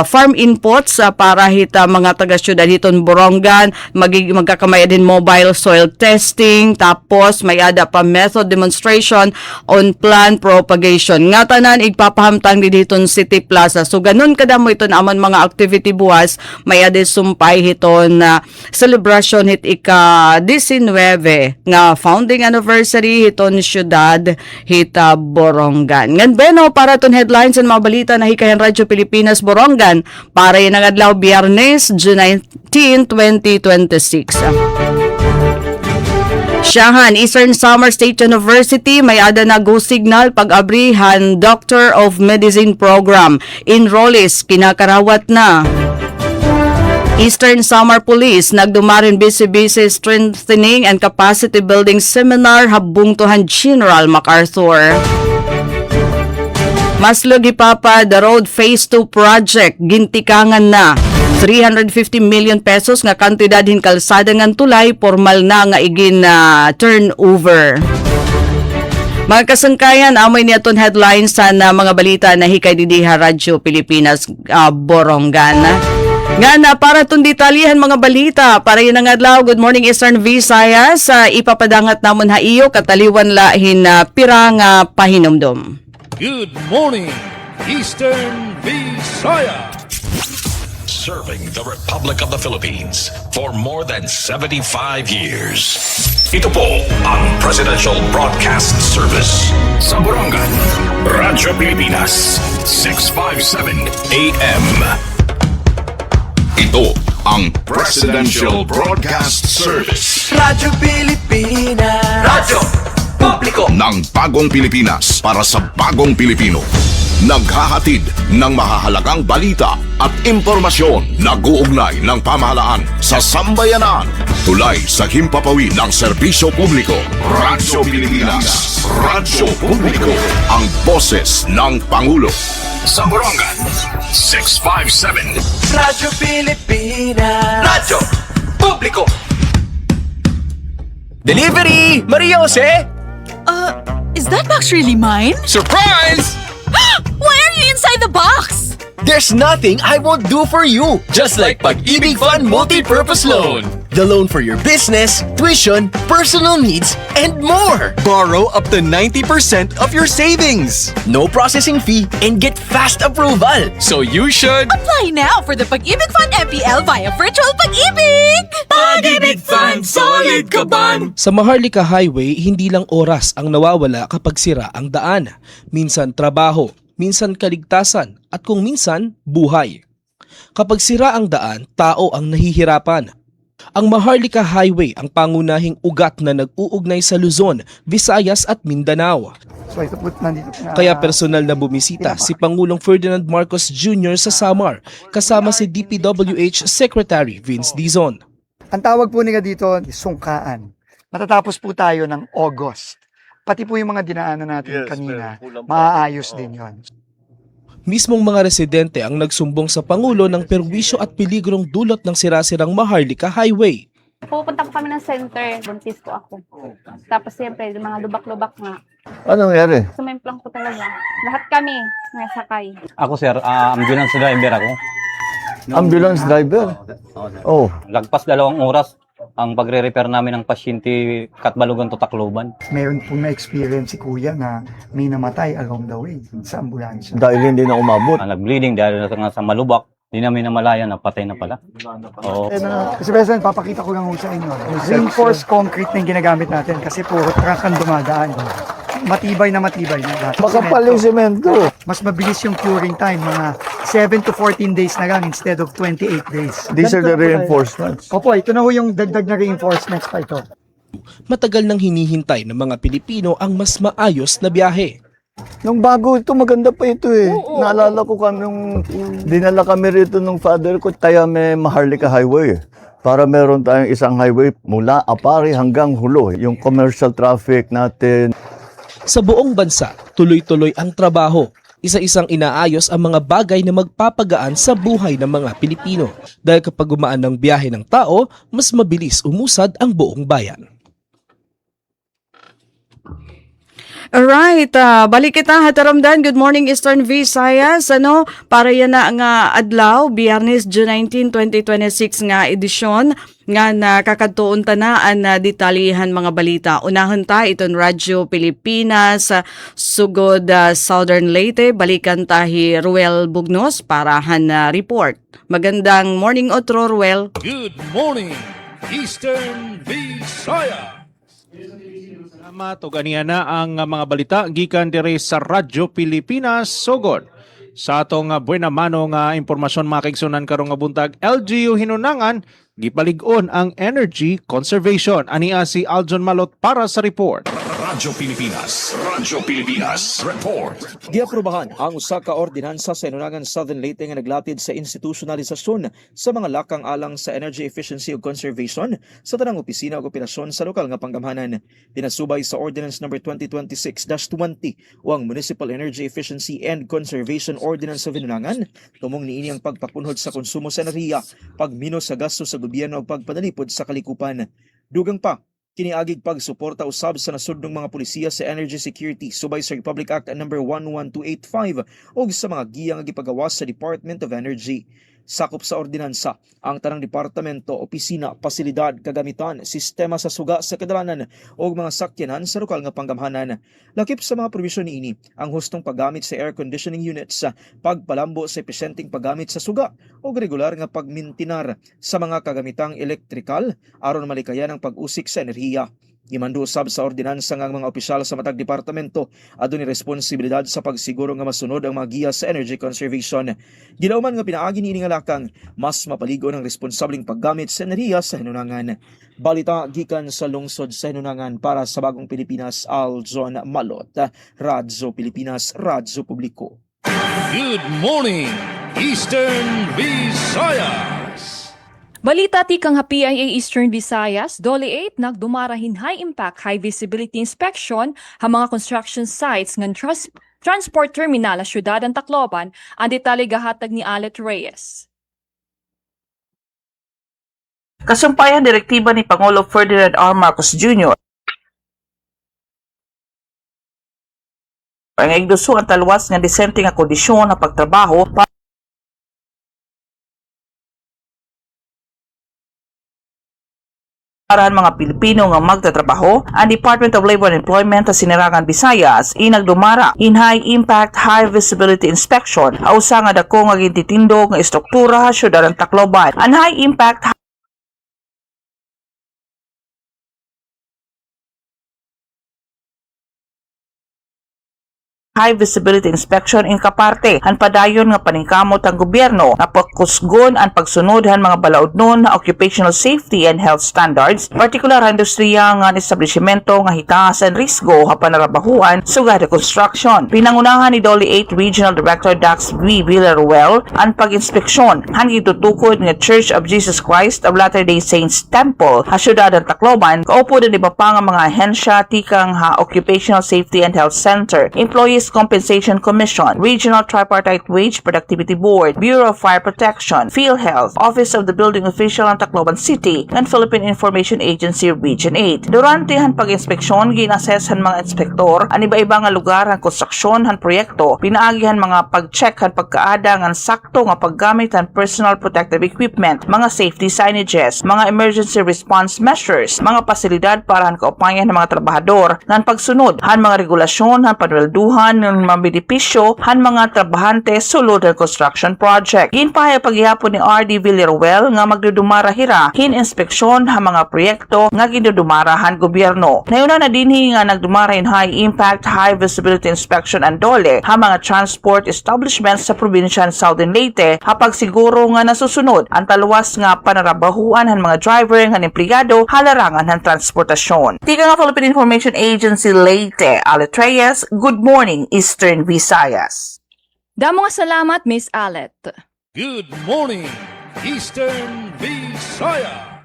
farm inputs para hita mga taga-syudad hiton Borongan magkakamay din mobile soil testing tapos may ada pa method demonstration on plant propagation nga tanan igpapahamtang diton City Plaza so ganun kadamo iton aman mga activity buwas may ada sumpay hiton celebration hit ika 19 nga founding anniversary hiton syudad hita Borongan ngan beno para ton headlines and mga balita na hikayan Radyo Pilipinas Borongan para yung adlaw Biyernes, June 19, 2026. Siyahan, Eastern Samar State University, may ada na go signal pag-abrihan Doctor of Medicine Program. Enrollees, kinakarawat na. Eastern Samar Police nagdumarin busy strengthening and capacity building seminar habungtuhan General MacArthur. Maslog ipapa the road phase 2 project gintikangan na 350 million pesos nga kantidad hin kalsada ngan tulay formal na nga igin turnover. Mga kasangkayan amoy niyaton headlines sa mga balita na hikay didiha Radyo Pilipinas Borongan. Nga na para itong detalyihan mga balita para yun ang adlaw. Good morning Eastern Visayas ipapadangat namon ha iyo kataliwan lahin pirang pahinomdom. Good morning, Eastern Visayas. Serving the Republic of the Philippines for more than 75 years. Ito po ang Presidential Broadcast Service sa Borongan, Radyo Pilipinas, 657 AM. Ito ang Presidential Broadcast Service. Radyo Pilipinas. Radyo Publiko ng bagong Pilipinas para sa bagong Pilipino. Naghahatid ng mahahalagang balita at impormasyon na guugnay ng pamahalaan sa sambayanan. Tulay sa himpapawid ng serbisyo publiko. Radyo Pilipinas. Radyo Publiko. Ang boses ng Pangulo. Sa Borongan, 657. Radyo Pilipinas. Radyo Publiko. Delivery! Maria Jose! Is that box really mine? Surprise! Why are you inside the box? There's nothing I won't do for you. Just like Pag-ibig Fund Multi-Purpose Loan. The loan for your business, tuition, personal needs, and more. Borrow up to 90% of your savings. No processing fee and get fast approval. So you should Apply now for the Pag-ibig Fund MPL via Virtual Pag-ibig! Pag-ibig Fund, solid ka ban! Sa Maharlika Highway, hindi lang oras ang nawawala kapag sira ang daan. Minsan trabaho, minsan kaligtasan, at kung minsan, buhay. Kapag sira ang daan, tao ang nahihirapan. Ang Maharlika Highway ang pangunahing ugat na nag-uugnay sa Luzon, Visayas at Mindanao. So ito po, nandito na. Kaya personal na bumisita si Pangulong Ferdinand Marcos Jr. sa Samar kasama si DPWH Secretary Vince Dizon. Ang tawag po nila dito, sungkaan. Matatapos po tayo ng August. Pati po yung mga dinaanan natin kanina, maaayos din yon. Mismong mga residente ang nagsumbong sa Pangulo ng perwisyo at peligrong dulot ng sirasirang Maharlika Highway. Pupunta po kami ng center, buntis po ako. Tapos siyempre, mga lubak-lubak nga. Anong nangyari? Sumemplang po talaga. Lahat kami nasakay. Ako sir, ambulance driver ako. Ambulance driver? Oh. Lagpas 2 oras ang pagre-repair namin ng pasyente Katbalogan to Tacloban. Meron po na-experience si Kuya na may namatay along the way sa ambulansya. Dahil hindi na umabot. Nag-bleeding dahil nga sa malubak. Hindi namin namalayan na patay na pala. Oo. Kasi President, papakita ko lang sa inyo. Yung reinforced concrete na yung ginagamit natin kasi puro truck ang dumadaan. Matibay na matibay. Makapal yung semento. Mas mabilis yung curing time. Mga 7 to 14 days na lang instead of 28 days. These are the reinforcements. Opo, ito na ho yung dagdag na reinforcements pa ito. Matagal nang hinihintay ng mga Pilipino ang mas maayos na biyahe. Nung bago ito, maganda pa ito eh. Naalala ko kami nung dinala kami rito ng father ko, kaya may Maharlika Highway. Para meron tayong isang highway mula Apari hanggang Hulo. Yung commercial traffic natin. Sa buong bansa, tuloy-tuloy ang trabaho. Isa-isang inaayos ang mga bagay na magpapagaan sa buhay ng mga Pilipino. Dahil kapag gumaan ng biyahe ng tao, mas mabilis umusad ang buong bayan. Alright, balik kita hataramdan. Good morning Eastern Visayas. Para yan na nga adlaw, Biyernes, June 19, 2026 nga edisyon nga nakakatuon tanaan na detalihan mga balita. Unahan ta iton Radyo Pilipinas, sugod Southern Leyte, balikan tahi Ruel Bugnos parahan na report. Magandang morning otro Ruel. Good morning, Eastern Visayas. Salamat o ganiya na ang mga balita gikan dire sa Radyo Pilipinas sugod sa atong buena mano nga impormasyon makigsunan karong nga buntag. LGU hinunangan gipalig-on ang energy conservation. Ania si Aljon Malot para sa report. Radyo Pilipinas report. Giaprobahan ang usa ka ordinansa sa Hinunangan Southern Leyte nga naglatid sa institusyonalisasyon sa mga lakang alang sa energy efficiency ug conservation sa tanang opisina ug operasyon sa lokal nga panggamhanan. Pinasubay sa Ordinance number 2026-20 o ang Municipal Energy Efficiency and Conservation Ordinance sa Hinunangan. Tumong niini ang pagpapunhod sa konsumo sa enerhiya, pagmino sa gasto sa gobyerno ug pagpadalipod sa kalikupan. Dugang pa kiniagig pagsuporta usab sa nasudnong mga pulisya sa energy security subay sa Republic Act number 11285 ug sa mga giya nga gipagawas sa Department of Energy. Sakop sa ordinansa ang tanang departamento, opisina, pasilidad, kagamitan, sistema sa suga sa kadalanan o mga sakyanan sa lokal nga panggamhanan. Lakip sa mga probisyon niini ang hustong paggamit sa air conditioning units, pagpalambo sa epesyenteng paggamit sa suga o regular nga pagmintinar sa mga kagamitang elektrikal aron malikayan ang pag-usik sa enerhiya. Gimando usab sa ordinansa nga ang mga opisyal sa matag departamento adunay responsibilidad sa pagsiguro nga masunod ang mga giya sa energy conservation. Gilauman nga pinaagi niini nga lakang mas mapaligo ng responsableng paggamit sa enerhiya sa hinunangan. Balita gikan sa lungsod sa Hinunangan para sa Bagong Pilipinas, Aljon Malot, Radyo Pilipinas, Radyo Publiko. Good morning, Eastern Visayas. Balita ti kang PIA Eastern Visayas, Dole 8 nagdumarahin high impact, high visibility inspection ha mga construction sites ng transport terminal sa syudad ng Tacloban, ang detalye gahatag ni Alet Reyes. Kasumpayan direktiba ni Pangulo Ferdinand R. Marcos Jr. ang igduso ang talwas nga disente nga kondisyon na pagtrabaho Para mga Pilipino nga magtatrabaho, ang Department of Labor and Employment sa Sinirangan Visayas inagdumara in high impact high visibility inspection o usa nga dako nga gintitindog nga istruktura sa syudad ng Tacloban. Ang high impact high visibility inspection in kaparte han padayon nga paningkamot ang gobyerno na pagkusgon ang pagsunod han mga balaodnon na occupational safety and health standards, partikular ang industriya nga establishmento nga hitasan risgo ha panarabahuan sugad sa construction. Pinangunahan ni Dolly 8 Regional Director Dax V. Villaruel ang pag-inspeksyon han gitutukod nga Church of Jesus Christ of Latter-day Saints Temple ha syudad ng Tacloban, kaupo din iba pa nga mga ahensya tikang ha Occupational Safety and Health Center, Employees Compensation Commission, Regional Tripartite Wage Productivity Board, Bureau of Fire Protection, PhilHealth, Office of the Building Official ng Tacloban City, and Philippine Information Agency Region 8. Durante han pag-inspeksyon, ginassess han mga inspektor ang iba-iba nga lugar han konstruksyon han proyekto, pinaagihan mga pag-check han pagkaada ng sakto nga paggamit han personal protective equipment, mga safety signages, mga emergency response measures, mga pasilidad para han kaupayan ng mga trabahador ng pagsunod han mga regulasyon han panwelduhan ng mga benepisyo han mga trabahante sulod ng construction project. Ginpahayag paghihapon ni R.D. Villaruel nga magdudumara hira hin inspeksyon han mga proyekto nga ginudumara han gobyerno. Nayuna na dinhi nga nagdumara in high impact high visibility inspection and dole ha mga transport establishments sa probinsya ng Southern Leyte hapag siguro nga nasusunod ang taluwas nga panarabahuan han mga driver han empleyado halarangan han transportasyon. Tika nga Philippine Information Agency Leyte, Alet Reyes, good morning Eastern Visayas. Damo nga salamat, Miss Alet. Good morning, Eastern Visayas.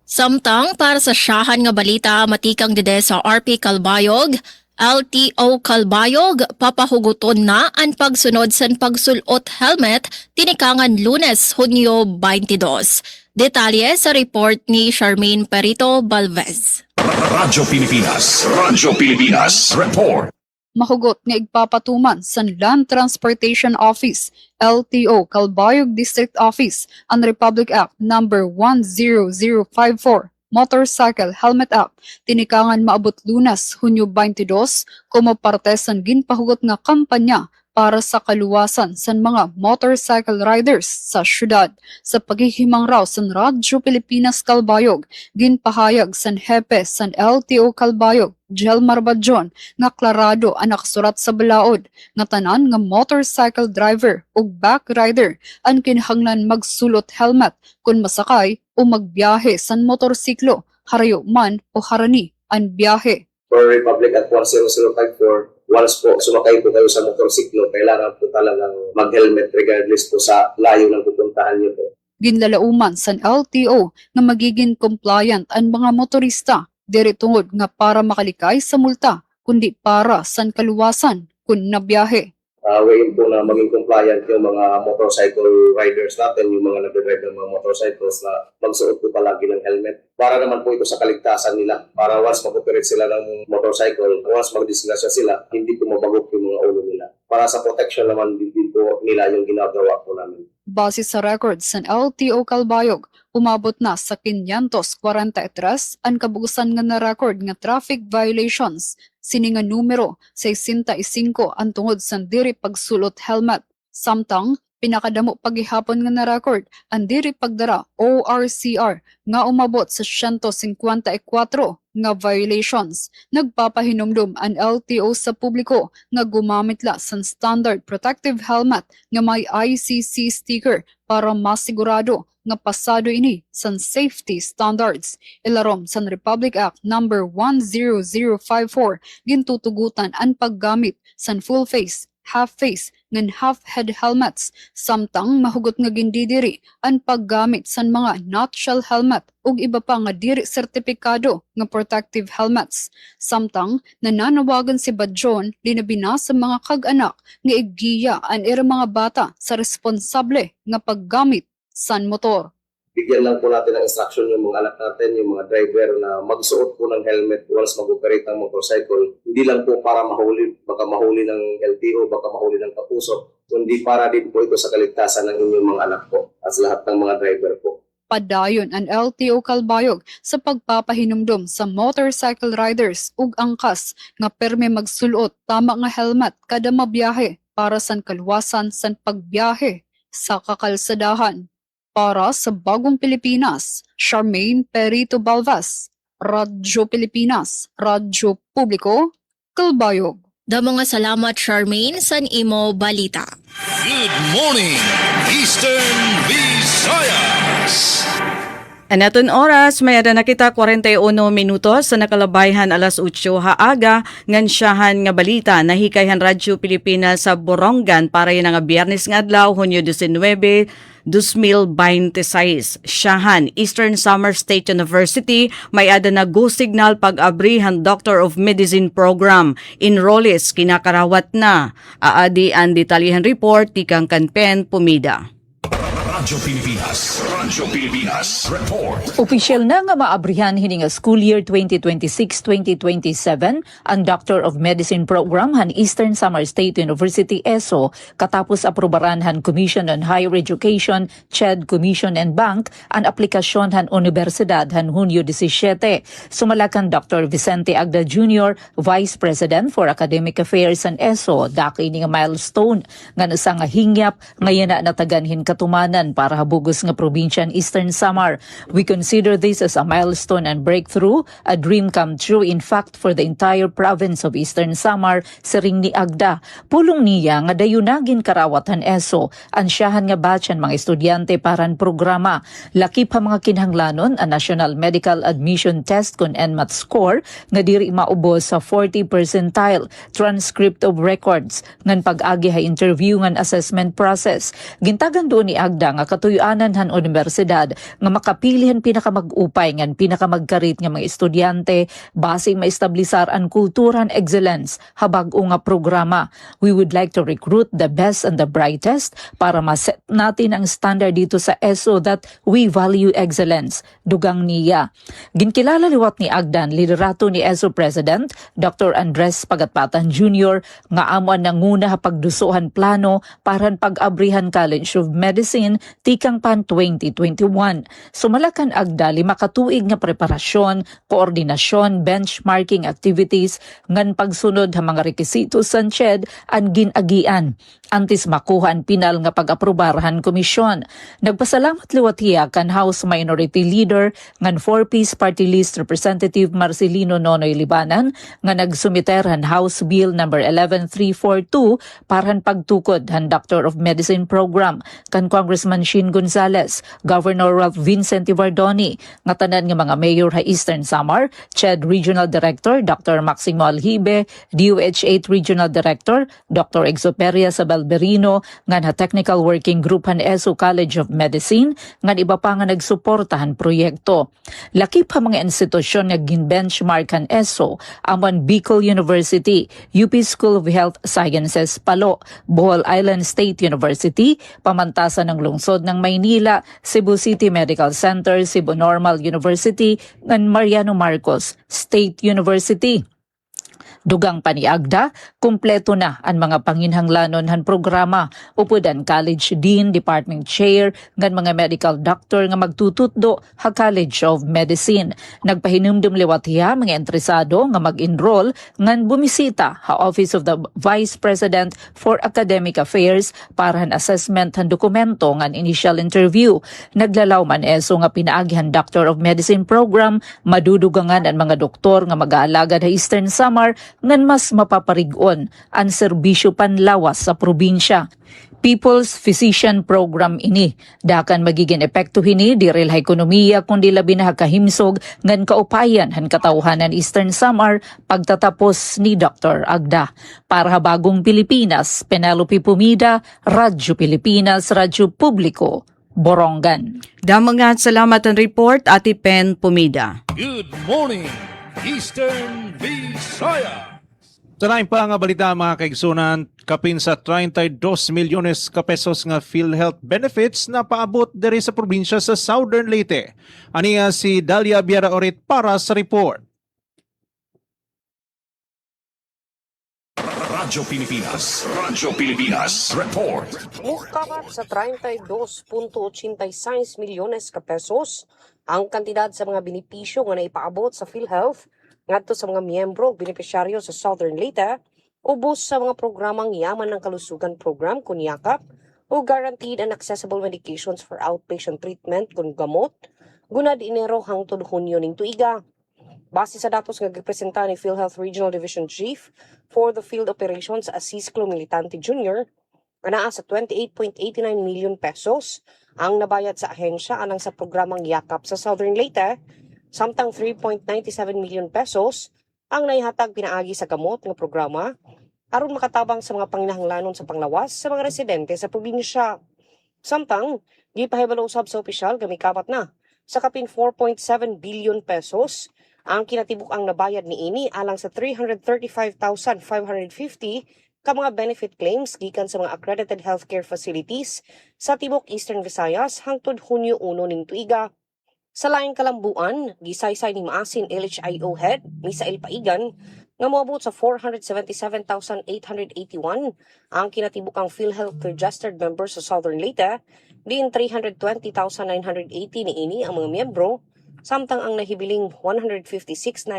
Samtang para sa siyahan nga balita matikang dede sa RP Calbayog, LTO Calbayog papahuguton na ang pagsunod sa pagsulot helmet tinikangan Lunes, Hunyo 22. Detalye sa report ni Charmaine Perito Balvez. Radyo Pilipinas. Radyo Pilipinas. Report. Mahugot nga igpapatuman sa Land Transportation Office, LTO Calbayog District Office, ang Republic Act No. 10054, Motorcycle Helmet Act, tinikangan maabot Lunes, Hunyo 22, como parte sa ginpahugot nga kampanya para sa kaluwasan sa mga motorcycle riders sa syudad. Sa paghihimang raw sa Radyo Pilipinas Calbayog, ginpahayag sa hepe sa LTO Calbayog, Jelmar Badjon, nga klarado ang nakasurat sa balaod nga tanan nga motorcycle driver ug back rider ang kinahanglan magsulot helmet kung masakay o magbiyahe sa motorsiklo, harayo man o harani ang biyahe. For Republic Act 10054, once po sumakay po kayo sa motorsiklo, kailangan po talagang mag-helmet regardless po sa layo ng pupuntahan niyo po. Ginlalauman sa LTO na magiging compliant ang mga motorista, diri tungod nga para makalikay sa multa, kundi para sa kaluwasan kung nabiyahe. Wayin po na maging compliant yung mga motorcycle riders natin, yung mga nag-drive ng mga motorcycles na magsuot po palagi ng helmet. Para naman po ito sa kaligtasan nila. Para once mag-operate sila ng motorcycle, once mag-disgrasya sila, hindi po mabagok yung mga ulo nila. Para sa protection naman din po nila yung ginagawa po namin. Base sa records sa LTO Calbayog, umabot na sa 543 ang kabugusan nga na-record nga traffic violations. Sini nga numero 65 ang tungod sa diri pagsulot helmet. Samtang pinakadamo paghihapon nga na-record ang diri pagdara ORCR nga umabot sa 154 nga violations. Nagpapahinumdum ang LTO sa publiko nga gumamit la sa standard protective helmet nga may ICC sticker para masigurado nga pasado ini sa safety standards. Ilarom sa Republic Act No. 10054, gintutugutan ang paggamit sa full face, half face, ngan half head helmets, samtang mahugot nga gindidiri ang paggamit sa mga nutshell helmet ug iba pa nga diri sertipikado nga protective helmets. Samtang nananawagan si Badjon linabina sa mga kag-anak nga igiya ang ira mga bata sa responsable nga paggamit san motor. Bigyan lang po natin ng instruction yung mga anak natin, yung mga driver na magsuot po ng helmet once mag-operate ng motorcycle. Hindi lang po para mahuli, baka mahuli ng LTO, baka mahuli ng kapuso, kundi para din po ito sa kaligtasan ng inyong mga anak po at lahat ng mga driver po. Padayon ang LTO Calbayog sa pagpapahinumdum sa motorcycle riders ug angkas nga perme magsulot tama nga helmet kada mabiyahe para sa kaluwasan sa pagbiyahe sa kakalsadahan. Para sa Bagong Pilipinas, Charmaine Perito Balvas, Radyo Pilipinas, Radyo Publiko, Calbayog. Damo nga salamat Charmaine san imo balita. Good morning, Eastern Visayas! Anaton oras, may ada na kita 41 minutos sa nakalabayhan alas 8 haaga ngansyahan nga balita na hikayhan Radyo Pilipinas sa Borongan para yun nga Biyernes nga adlaw, Hunyo 19, 2026. Siyahan, Eastern Summer State University, may ada na go signal pag-abrihan Doctor of Medicine program. Enrollees kinakarawat na. Aadi ang detalyehan report, tikang Kanpen Pumida. Radyo Pilipinas Report. Opisyal na nga maabrihan hining school year 2026-2027 ang Doctor of Medicine program han Eastern Summer State University ESO katapos aprobaran han Commission on Higher Education, CHED Commission and Bank ang aplikasyon han Universidad han Hunyo 17. Sumalakan Dr. Vicente Agda Jr., Vice President for Academic Affairs an ESO, daki ni nga milestone nga nasa nga hingyap ngayon na nataganhin katumanan para habugos nga probinsya ng Eastern Samar. We consider this as a milestone and breakthrough, a dream come true in fact for the entire province of Eastern Samar, siring ni Agda. Pulong niya nga dayunagin karawatan ESO, ansyahan nga batch ang mga estudyante paran programa. Lakip pa mga kinhanglanon ang National Medical Admission Test kun NMAT score nga diri maubos sa 40 percentile, transcript of records, ngan pag-agi ha interview ngan assessment process. Gintagan doon ni Agda nga katuyanan han universidad nga makapilihan pinakamag-upay ngan pinakamagkarit nga mga estudyante base maestablisar ang kulturan excellence habag-o nga programa. We would like to recruit the best and the brightest para maset natin ang standard dito sa ESO that we value excellence. Dugang niya. Ginkilala liwat ni Agdan liderato ni ESO President Dr. Andres Pagatpatan Jr. nga amuan nanguna pagdusuhan plano para pag-abrihan College of Medicine tikang pan 2021. Sumalakan Agda 5 katuig nga preparasyon, koordinasyon, benchmarking activities ngan pagsunod ha mga rekisito sa CHED ang ginagian antes makuha ang pinal nga pag-aprobarhan komisyon. Nagpasalamat liwat hiya kan House Minority Leader ngan 4-piece party list Representative Marcelino Nonoy Libanan nga nagsumiter han House Bill number 11342 para pagtukod han Doctor of Medicine program kan Congressman Shin Gonzales, Governor Ralph Vincent Ivardoni, nga tanan nga mga mayor ha Eastern Samar, CHED Regional Director Dr. Maximo Alhibe, DOH-8 Regional Director Dr. Exoperia Sabelberino, ngan ha Technical Working Group han ESO College of Medicine, ngan iba pa nga nagsuportahan proyekto. Lakip pa mga institusyon nga gin-benchmark han ESO, amon Bicol University, UP School of Health Sciences Palo, Bohol Island State University, pamantasan ng lungsod ng Maynila, Cebu City Medical Center, Cebu Normal University, and Mariano Marcos State University. Dugang paniagda, kumpleto na ang mga panginhanglanon han programa. Upod ang college dean, department chair, ngan mga medical doctor nga magtututdo ha College of Medicine. Nagpahinumdum liwat hiya mga interesado nga mag-enroll ngan bumisita ha Office of the Vice President for Academic Affairs para han assessment han dokumento ngan initial interview. Naglalaw man ESO nga pinaagihan Doctor of Medicine program, madudugangan ang mga doktor nga mag-aalagad ha Eastern Samar ngan mas mapaparigon ang serbisyo panlawas sa probinsya. People's Physician Program ini. Dakan magiging epekto hini diril ha ekonomiya kundi labi na kahimsog ngan kaupayan han katawhanan Eastern Samar pagtatapos ni Dr. Agda. Para Bagong Pilipinas, Penelope Pumida, Radyo Pilipinas, Radyo Publiko, Borongan. Damangat salamat ang report, Ate Pen Pumida. Good morning, Eastern Visayas! Tanayin pa nga balita mga kaigsunan, kapin sa 32 milyones ka pesos nga PhilHealth benefits na paabot diri sa probinsya sa Southern Leyte. Aniya si Dalia Biara Orit para sa report. Radyo Pilipinas. Radyo Pilipinas. Report. Mukabat sa 32.86 milyones ka pesos ang kantidad sa mga benepisyo nga naipaabot sa PhilHealth ngadto sa mga miyembro o benepisyaryo sa Southern Leyte ubos sa mga programang Yaman ng Kalusugan Program kun yakap o Guaranteed and Accessible Medications for Outpatient Treatment kun gamot gunad Enero hangtod Hunyo ning tuiga. Base sa datos nga gipresenta ni PhilHealth Regional Division Chief for the Field Operations Asisclo Militante Jr., anaa sa 28.89 million pesos ang nabayad sa ahensya alang sa programang Yakap sa Southern Leyte, samtang 3.97 million pesos ang naihatag pinaagi sa gamot nga programa aron makatabang sa mga panginahanglanon sa panglawas sa mga residente sa probinsya. Samtang, gipahibalo usab sa opisyal gamikapat na sa kapin 4.7 billion pesos ang kinatibuk-ang nabayad ni ini alang sa 335,550 ka mga benefit claims gikan sa mga accredited healthcare facilities sa tibok Eastern Visayas hangtod Hunyo 1 ning tuiga. Sa laing kalambuan, gisaysay ni Maasin LHIO Head Misael Paigan nga moabot sa 477,881 ang kinatibuk-ang PhilHealth registered members sa Southern Leyte, diin 320,980 ni ini ang mga miyembro, samtang ang nahibiling 156,963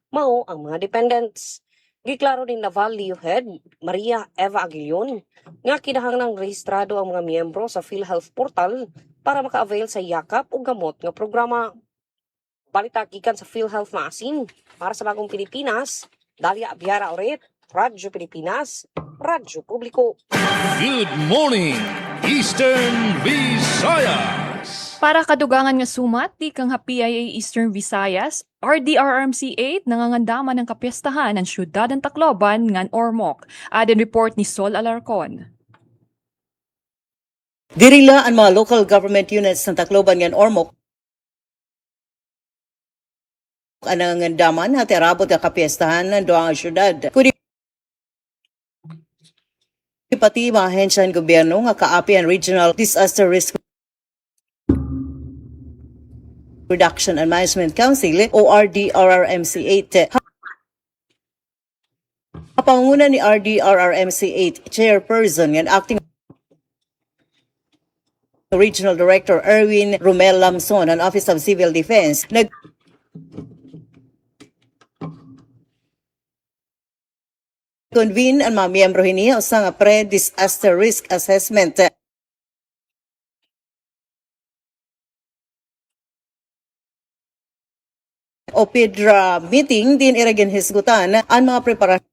mao ang mga dependents. Giklaro ni Naval Leo Head Maria Eva Aguilion nga kinahanglang rehistrado ang mga miyembro sa PhilHealth portal para maka-avail sa yakap o gamot nga programa. Balita gikan sa PhilHealth Maasin para sa Bagong Pilipinas, Dalia Abiara Oret, Radyo Pilipinas, Radyo Publiko. Good morning, Eastern Visayas. Para kadugangan nga sumat, di kang PIA Eastern Visayas, RDRRMC 8 nangangandaman ng kapiyastahan ng syudad ng Tacloban ngan Ormoc. Adin report ni Sol Alarcon. Dirila ang mga local government units ng Tacloban ngan Ormoc ang nangangandaman at erabot ang kapiyastahan ng doang syudad. Kuni pati mga ahensya ng gobyerno nga kaapi ang Regional Disaster Risk Reduction and Management Council o RDRRMC 8. Kapanguna ni RDRRMC 8 Chairperson and Acting Regional Director Erwin Romel Lamson ng Office of Civil Defense convene ang mga miyembro niya sa pre-disaster risk assessment. O PIDRA meeting din iragin hisgutan ang mga preparasyon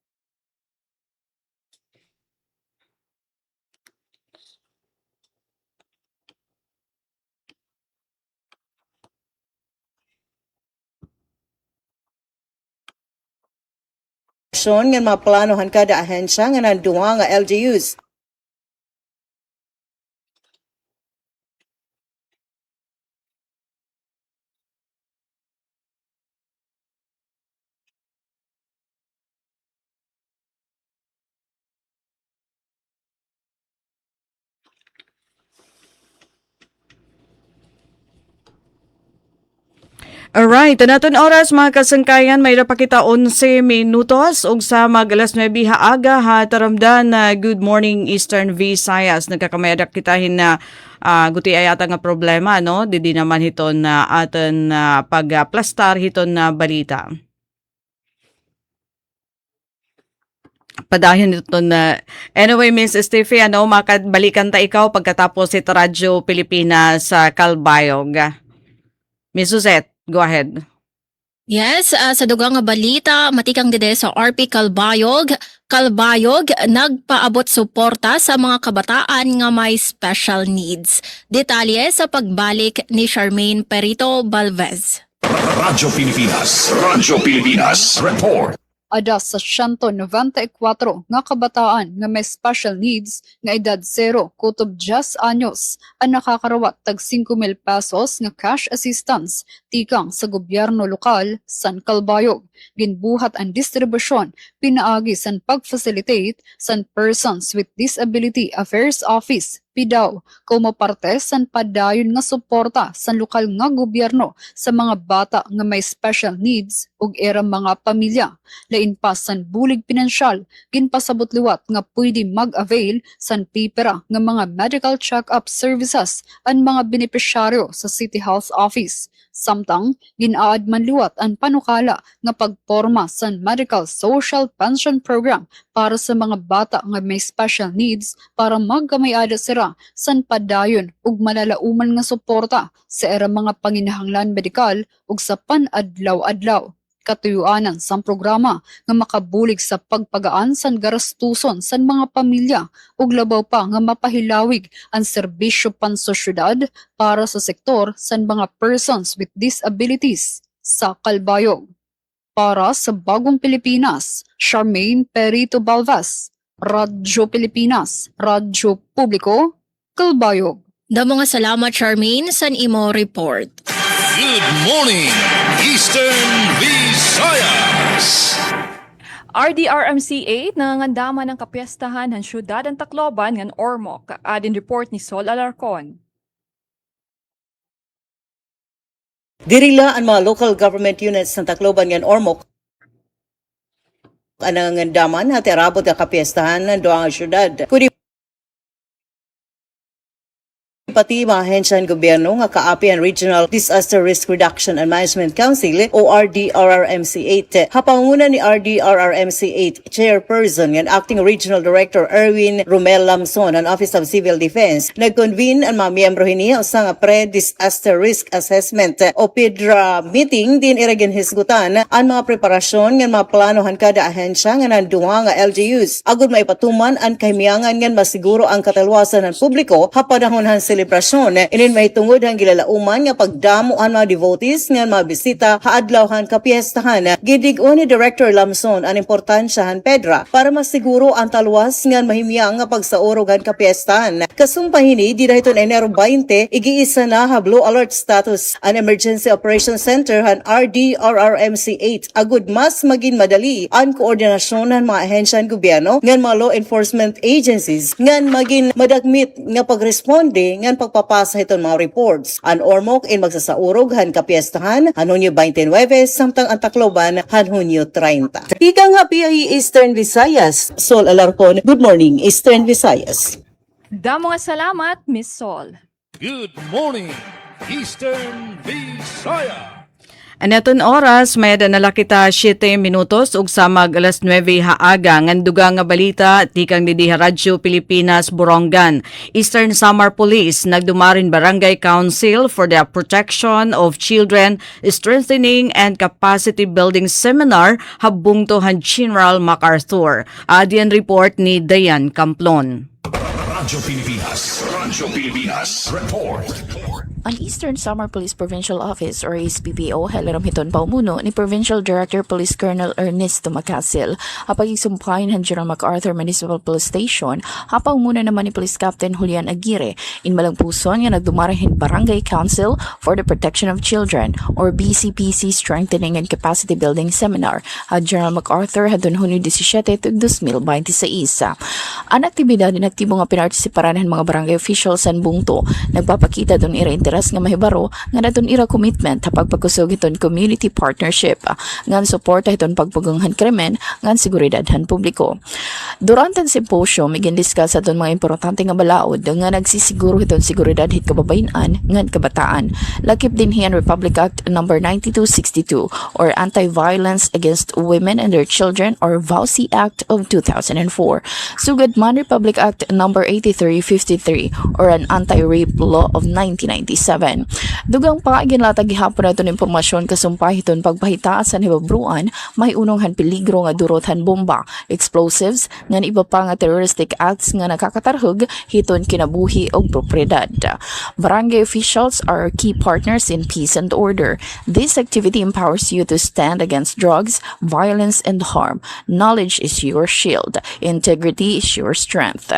nga mga planohan kada ahensya nga nanduwa nga LGUs. Alright, naton oras mga kasangkayan, may napakita 11 minutos ug sa mag alas 9 haaga ha taramdan na good morning Eastern Visayas. Nagkakamayadak kitahin na guti ay ata nga problema no, didi naman hiton na aton pagplastar hiton na balita. Padayon ito na. Anyway, Miss Steffi, makabalikan ta ikaw pagkatapos ito Radyo Pilipinas sa Calbayog. Miss Suzette, go ahead. Yes, sa dugang nga balita, matikang dide sa RP Calbayog. Calbayog, nagpaabot suporta sa mga kabataan nga may special needs. Detalye sa pagbalik ni Charmaine Perito Balvez. Radyo Pilipinas. Radyo Pilipinas. Report. Ada sa 194 nga kabataan nga may special needs nga edad 0 kutob 10 anyos ang nakakarawat tag 5,000 pesos nga cash assistance tikang sa gobyerno lokal san Calbayog. Ginbuhat ang distribusyon pinaagi san pag-facilitate san Persons with Disability Affairs Office OSP daw, kumaparte san padayon nga suporta sa lokal nga gobyerno sa mga bata nga may special needs ug era mga pamilya. Lain pa san bulig pinansyal, ginpasabot liwat nga pwede mag-avail san pipera nga mga medical check-up services ang mga benepisyaryo sa City Health Office. Samtang, ginaad man liwat ang panukala nga pagporma sa Medical Social Pension Program para sa mga bata nga may special needs para magkamayada sila san padayon ug malalauman nga suporta sa era mga panginahanglan medikal ug sa panadlaw-adlaw. Katuyuanan sa programa nga makabulig sa pagpagaan san garastuson san mga pamilya ug labaw pa nga mapahilawig ang serbisyo pansosyudad para sa sektor san mga persons with disabilities sa Calbayog. Para sa Bagong Pilipinas, Charmaine Perito Balvas, Radyo Pilipinas, Radyo Publiko, Calbayog. Damo nga salamat Charmaine sa imo report. Good morning, Eastern Visayas! RDRMC 8 nangangandama ng kapiyastahan ng syudad ng Tacloban ng Ormoc. Adin report ni Sol Alarcon. Dirila ang mga local government units ng Tacloban ng Ormoc ang nangandaman at erabot ang kapiyastahan ng doang syudad. Kuni pati mga ahensya ng gobyerno nga kaapi ang Regional Disaster Risk Reduction and Management Council o RDRRMC8. Hapanguna ni RDRRMC8 Chairperson and Acting Regional Director Erwin Romel Lamson ng Office of Civil Defense nag-convene ang mga miyembro hini sa nga Pre-Disaster Risk Assessment o PIDRA meeting din iragin hisgutan ang mga preparasyon ng mga planohan kada ahensya nga nanduha nga LGUs. Agud maipatuman ang kahimiangan nga masiguro ang katalwasan ng publiko hapanahon selebrasyon. Inin may tungod ang gilalauman nga pagdamo ang mga devotees nga mga bisita haadlawhan kapiestahan. Gidig-o ni Director Lamson ang importansyahan Pedra para masiguro ang talwas nga mahimyang nga pagsaorogan kapiestahan. Kasumpahini di dahiton Enero 20 igiisa na ha blue alert status ang Emergency Operations Center han RDRRMC8 agud mas maging madali ang koordinasyon ng mga ahensya ng gobyerno ngan mga law enforcement agencies ngan maging madagmit nga pagresponde ngan pagpapasa iton mga reports. Ang Ormoc in magsasaurog han kapiestahan han Hunyo 29 samtang ang Tacloban han Hunyo 30. Ika nga PIE Eastern Visayas, Sol Alarcon. Good morning, Eastern Visayas. Damo nga salamat, Miss Sol. Good morning, Eastern Visayas! Anaton oras, may danala kita 7 minutos ug samag alas 9 haaga nganduga nga balita tikang didiha Radyo Pilipinas Borongan. Eastern Samar Police nagdumarin Barangay Council for the Protection of Children Strengthening and Capacity Building Seminar habungtohan General MacArthur. Adian report ni Dayan Camplon. Radyo Pilipinas Report. Ang Eastern Samar Police Provincial Office or ASPPO halaram hiton paumuno ni Provincial Director Police Colonel Ernesto Macasil. Hapag isumpahin han General MacArthur Municipal Police Station, hapang muna naman ni Police Captain Julian Aguirre. Inmalang puson nga nagdumarahin Barangay Council for the Protection of Children or BCPC Strengthening and Capacity Building Seminar. Han General MacArthur hadun Hunyo 17 ug 2026. Ang aktibidad din aktibo nga pinartisiparan han mga barangay officials san bungto. Nagpapakita dun ira interes nga mahibaro nga natun ira commitment hapag pagkusog iton community partnership ngan suporta iton pagpugunghan krimen ngan seguridadhan publiko. Durante ang symposium migin discuss aton mga importante nga balaod nga nagsisiguro iton seguridad hit kababayan ngan kabataan. Lakip din hiyan Republic Act No. 9262 or Anti-Violence Against Women and Their Children or VAUSI Act of 2004. Sugad man Republic Act No. 8353 or an Anti-Rape Law of 1997. Dugang pa ginlatag gihapon naton impormasyon kasumpay hiton pagpahita sa hibabruan may unonghan peligro nga durothan bomba, explosives ngan iba pa nga terroristic acts nga nakakatarhog hiton kinabuhi og propriedad. Barangay officials are key partners in peace and order. This activity empowers you to stand against drugs, violence and harm. Knowledge is your shield. Integrity is your strength.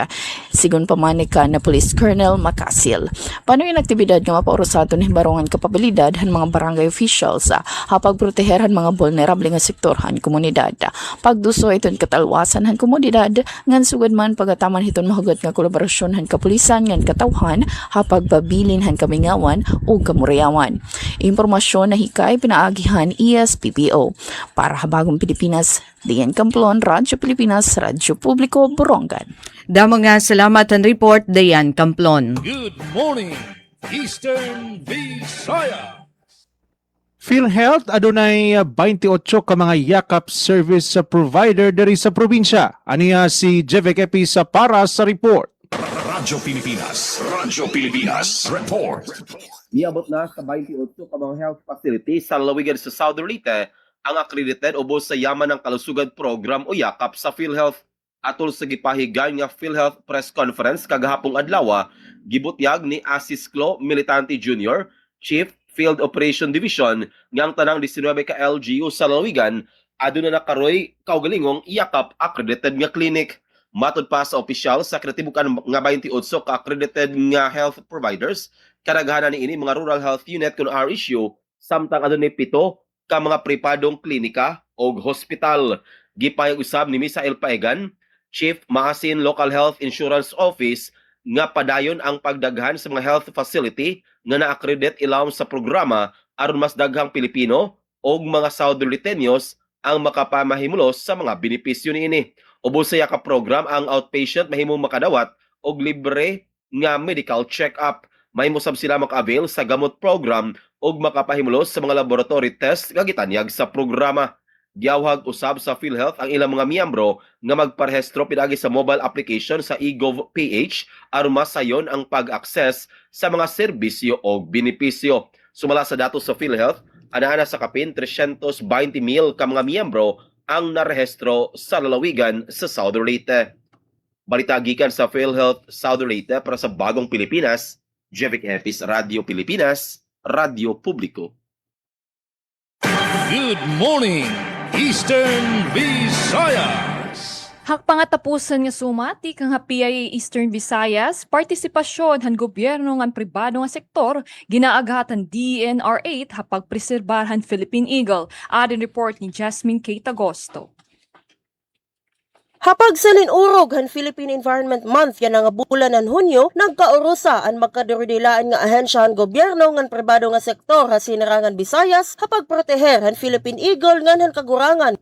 Sigun pamanika na Police Colonel Macasil. Paano yung aktibidad nga nga mapaurusado ni barongan kapabilidad han mga barangay officials hapag proteher han mga vulnerable nga sektor han komunidad. Pagduso iton katalwasan han komunidad ngan sugad man pagataman hiton mahugot nga kolaborasyon han kapulisan ngan katawhan hapag babilin han kamingawan o kamurayawan. Impormasyon na hikay pinaagihan ESPPO. Para Habagong Pilipinas, Dian Camplon, Radyo Pilipinas, Radyo Publiko, Borongan. Damo nga salamat ang report, Dayan Camplon. Good morning, Eastern Visaya. PhilHealth adunay 28 ka mga yakap service provider diri sa probinsya. Aniya si Jevek Epi sa para sa report. Radyo Pilipinas Report. Niabot na sa 28 ka mga health facilities sa lalawigan sa Southern Leyte ang accredited ubos sa yaman ng kalusugan program o yakap sa PhilHealth. Atol sa gipahigan nga PhilHealth press conference kagahapong adlaw, gibutyag ni Asis Clo Militante Jr., Chief Field Operation Division ngang tanang 19 ka LGU sa lalawigan aduna na karoy kaugalingong yakap accredited nga clinic. Matod pa sa opisyal sa kinatibukan nga 28 ka accredited nga health providers, kadaghanan ni ini mga rural health unit kun RSU, samtang adunay 7 ka mga pripadong klinika o hospital. Gipayag usab ni Misael Paegan, Chief Maasin Local Health Insurance Office, nga padayon ang pagdaghan sa mga health facility nga na-accredit ilawom sa programa aron mas daghang Pilipino o mga Southern Leyteños ang makapamahimulos sa mga benepisyo niini. Ubos sa yakap program ang outpatient mahimong makadawat og libre nga medical check-up. Mahimo sab sila maka-avail sa gamot program og makapahimulos sa mga laboratory test nga gitanyag sa programa. Giyawhag usab sa PhilHealth ang ilang mga miyembro nga magparehistro pinagi sa mobile application sa eGov.ph aron masayon ang pag-access sa mga serbisyo o benepisyo. Sumala sa datos sa PhilHealth, ana sa kapin 320,000 ka mga miyembro ang narehistro sa lalawigan sa Southern Leyte. Balita gikan sa PhilHealth Southern Leyte para sa Bagong Pilipinas, Jevik Epis, Radyo Pilipinas, Radyo Publiko. Good morning, Eastern Visayas. Hakpangatapusan nga sumati kang PIA Eastern Visayas, partisipasyon han gobyerno ngan pribado nga sektor, ginaaghatan DNR8 hapag preserbahan Philippine Eagle. Adin report ni Jasmine K. Tagosto. Hapag sa linurog han Philippine Environment Month yan nga bulan ng Hunyo, nagkaurusa ang magkaduridilaan nga ahensya han gobyerno ngan pribado nga sektor ha sinarangan Visayas hapag proteher han Philippine Eagle ngan han kagurangan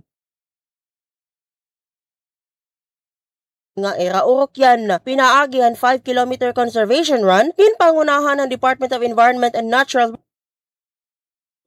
nga iraurok yan. Pinaagi han 5 km conservation run ginpangunahan ng Department of Environment and Natural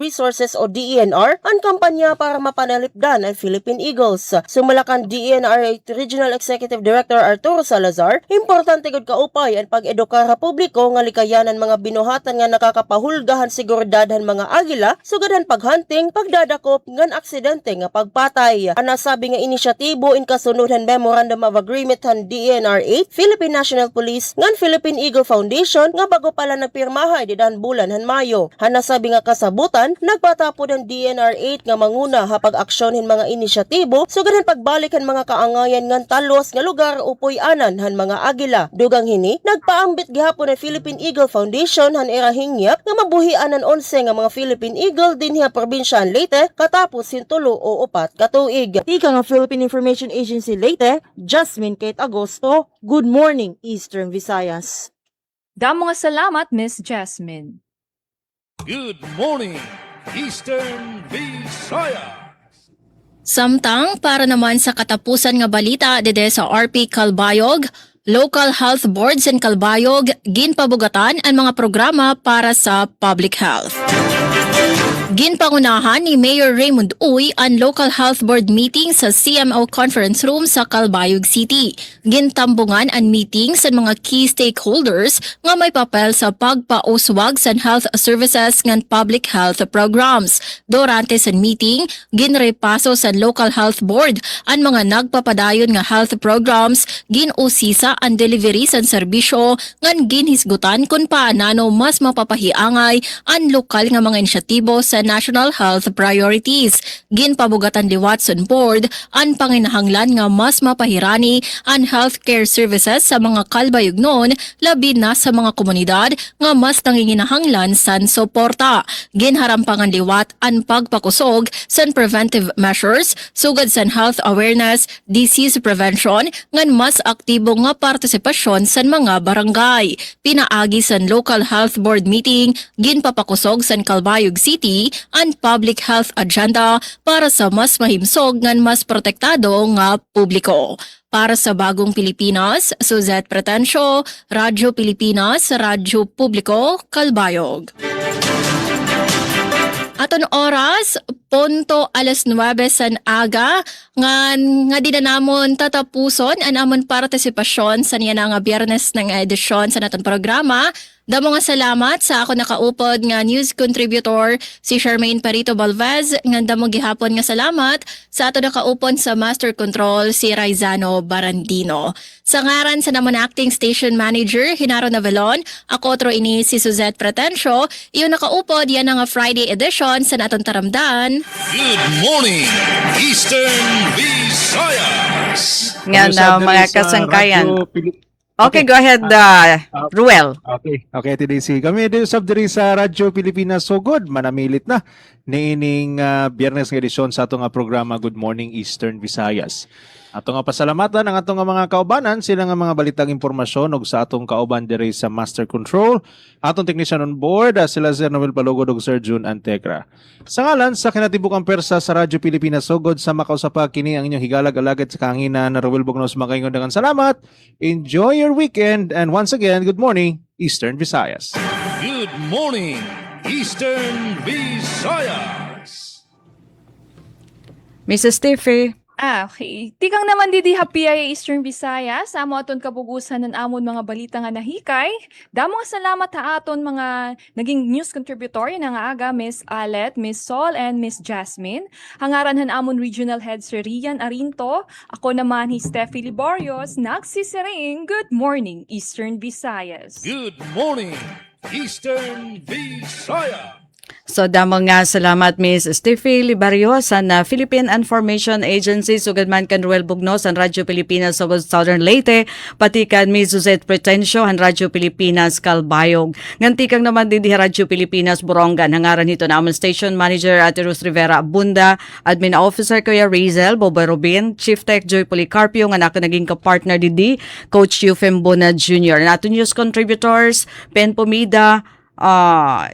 Resources o DENR ang kampanya para mapanalipdan ang Philippine Eagles. Sumalakan DENR Regional Executive Director Arturo Salazar, importante gud kaupay ang pag-edukar sa publiko nga likayanan mga binuhatan nga nakakapahulgahan seguridadhan mga agila, sugadan paghunting, pagdadakop ngan aksidente nga pagpatay. Ana sabi nga inisyatibo in kasunod han Memorandum of Agreement han DENR 8, Philippine National Police ngan Philippine Eagle Foundation nga bago pala nagpirmahay didan bulan han Mayo. Ana sabi nga kasabutan nagpatapod ang DNR8 nga manguna hapag aksyonin mga inisyatibo sugadan pagbalikan mga kaangayan ngan talos nga lugar upoy anan han mga agila. Dugang hini nagpaambit gihapon ang Philippine Eagle Foundation han irahingyak nga mabuhian ang 11 nga mga Philippine Eagle dinhi sa probinsya Leyte katapos sintulo o 4 ka tuig. Ika nga Philippine Information Agency Leyte, Jasmine Kate Agosto. Good morning, Eastern Visayas. Damo nga salamat, Miss Jasmine. Good morning, Eastern Visayas. Samtang para naman sa katapusan nga balita dede sa RP Calbayog, Local Health Boards in Calbayog ginpabugatan ang mga programa para sa public health. Ginpangunahan ni Mayor Raymond Uy ang Local Health Board meeting sa CMO Conference Room sa Calbayog City. Gintambungan ang meeting sa mga key stakeholders nga may papel sa pagpauswag sa health services ngan public health programs. Durante sa meeting, ginrepaso sa Local Health Board ang mga nagpapadayon nga health programs, ginusisa ang delivery sa serbisyo ngan ginhisgutan kung paanano mas mapapahiangay ang lokal nga mga inisyatibo sa sa national health priorities. Ginpabugatan liwat sun board ang panginahanglan nga mas mapahirani ang healthcare services sa mga kalbayognon, labi na sa mga komunidad nga mas nanginginahanglan san suporta. Ginharampangan liwat ang pagpakusog san preventive measures sugad san health awareness, disease prevention ngan mas aktibo nga partisipasyon san mga barangay. Pinaagi san local health board meeting, ginpapakusog san Calbayog City ang public health agenda para sa mas mahimsog ngan mas protektado nga publiko. Para sa Bagong Pilipinas, Suzette Pretencio, Radyo Pilipinas, Radyo Publiko, Calbayog. Aton oras, punto 9:00 san aga, nga di na namon tatapuson ang amon partisipasyon sa niya nga biyernes ng edisyon sa naton programa. Damo nga salamat sa ako nakaupod nga news contributor si Charmaine Perito Balvez, nga damo gihapon nga salamat sa ato nakaupon sa master control si Raizano Barandino. Sa ngaran sa naman acting station manager Hinaro Navalon, ako otro ini si Suzette Pretencio, iyon nakaupod yan nga Friday edition sa naton taramdan. Good morning, Eastern Visayas! Nga na mga kasangkayan. Okay, go ahead, Ruel. Okay, today si kami din diri sa Radyo Pilipinas So Good, manamilit na niining biyernes nga edisyon sa atong nga programa Good Morning Eastern Visayas. Ato nga pasalamatan ang atong nga mga kaubanan, sila nga mga balitang impormasyon og sa atong kauban diri sa Master Control, atong technician on board, sila Sir Noel Palugod ug Sir June Antegra. Sa ngalan sa kinatibukang persa sa Radyo Pilipinas Sugod, sa makausapa kini ang inyong higalag-alagad sa kahanginan na Ruel Bugnos makaingon dengan salamat. Enjoy your weekend and once again, good morning, Eastern Visayas. Good morning, Eastern Visayas! Mrs. Tiffy. Okay. Tikang naman didi happy ay Eastern Visayas. Amo aton kabugusan ng amon mga balita nga nahikay. Damo nga salamat ha aton mga naging news contributor na nga aga Miss Alet, Miss Sol, and Miss Jasmine. Hangaran han amon regional head Sir Rian Arinto. Ako naman hi Steffi Liborios. Nagsisiring, good morning Eastern Visayas. Good morning, Eastern Visayas! So damo nga salamat Miss Steffi Libario sa Philippine Information Agency sugad man kan Ruel Bugnos ang Radyo Pilipinas sa Southern Leyte, pati kan Miss Suzette Pretencio ang Radyo Pilipinas Calbayog. Nganti kang naman din di Radyo Pilipinas Borongan, hangaran nito na among station manager Ate Ruth Rivera Abunda, admin officer Kuya Razel Boboy Robin, Chief Tech Joy Policarpio nga nako naging ka-partner didi Coach Eufem Bona Jr. Nato news contributors Pen Pomida,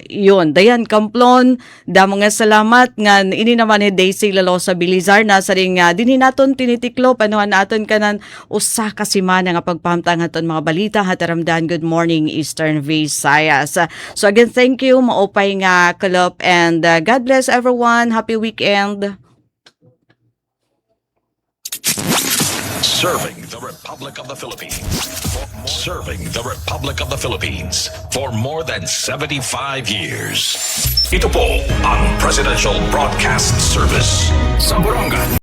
yun, Dayan Camplon, damo nga salamat nga ini naman ni Daisy Lalosa Bilizar na sa ring dinhi naton tinitiklo panuhan naton kanan usa ka semana nga pagpamtang aton mga balita hataramdan. Good morning Eastern Visayas. So again, thank you maupay nga kalop and God bless everyone. Happy weekend. Serving the Republic of the Philippines. Serving the Republic of the Philippines for more than 75 years. Ito po ang Presidential Broadcast Service sa Borongan.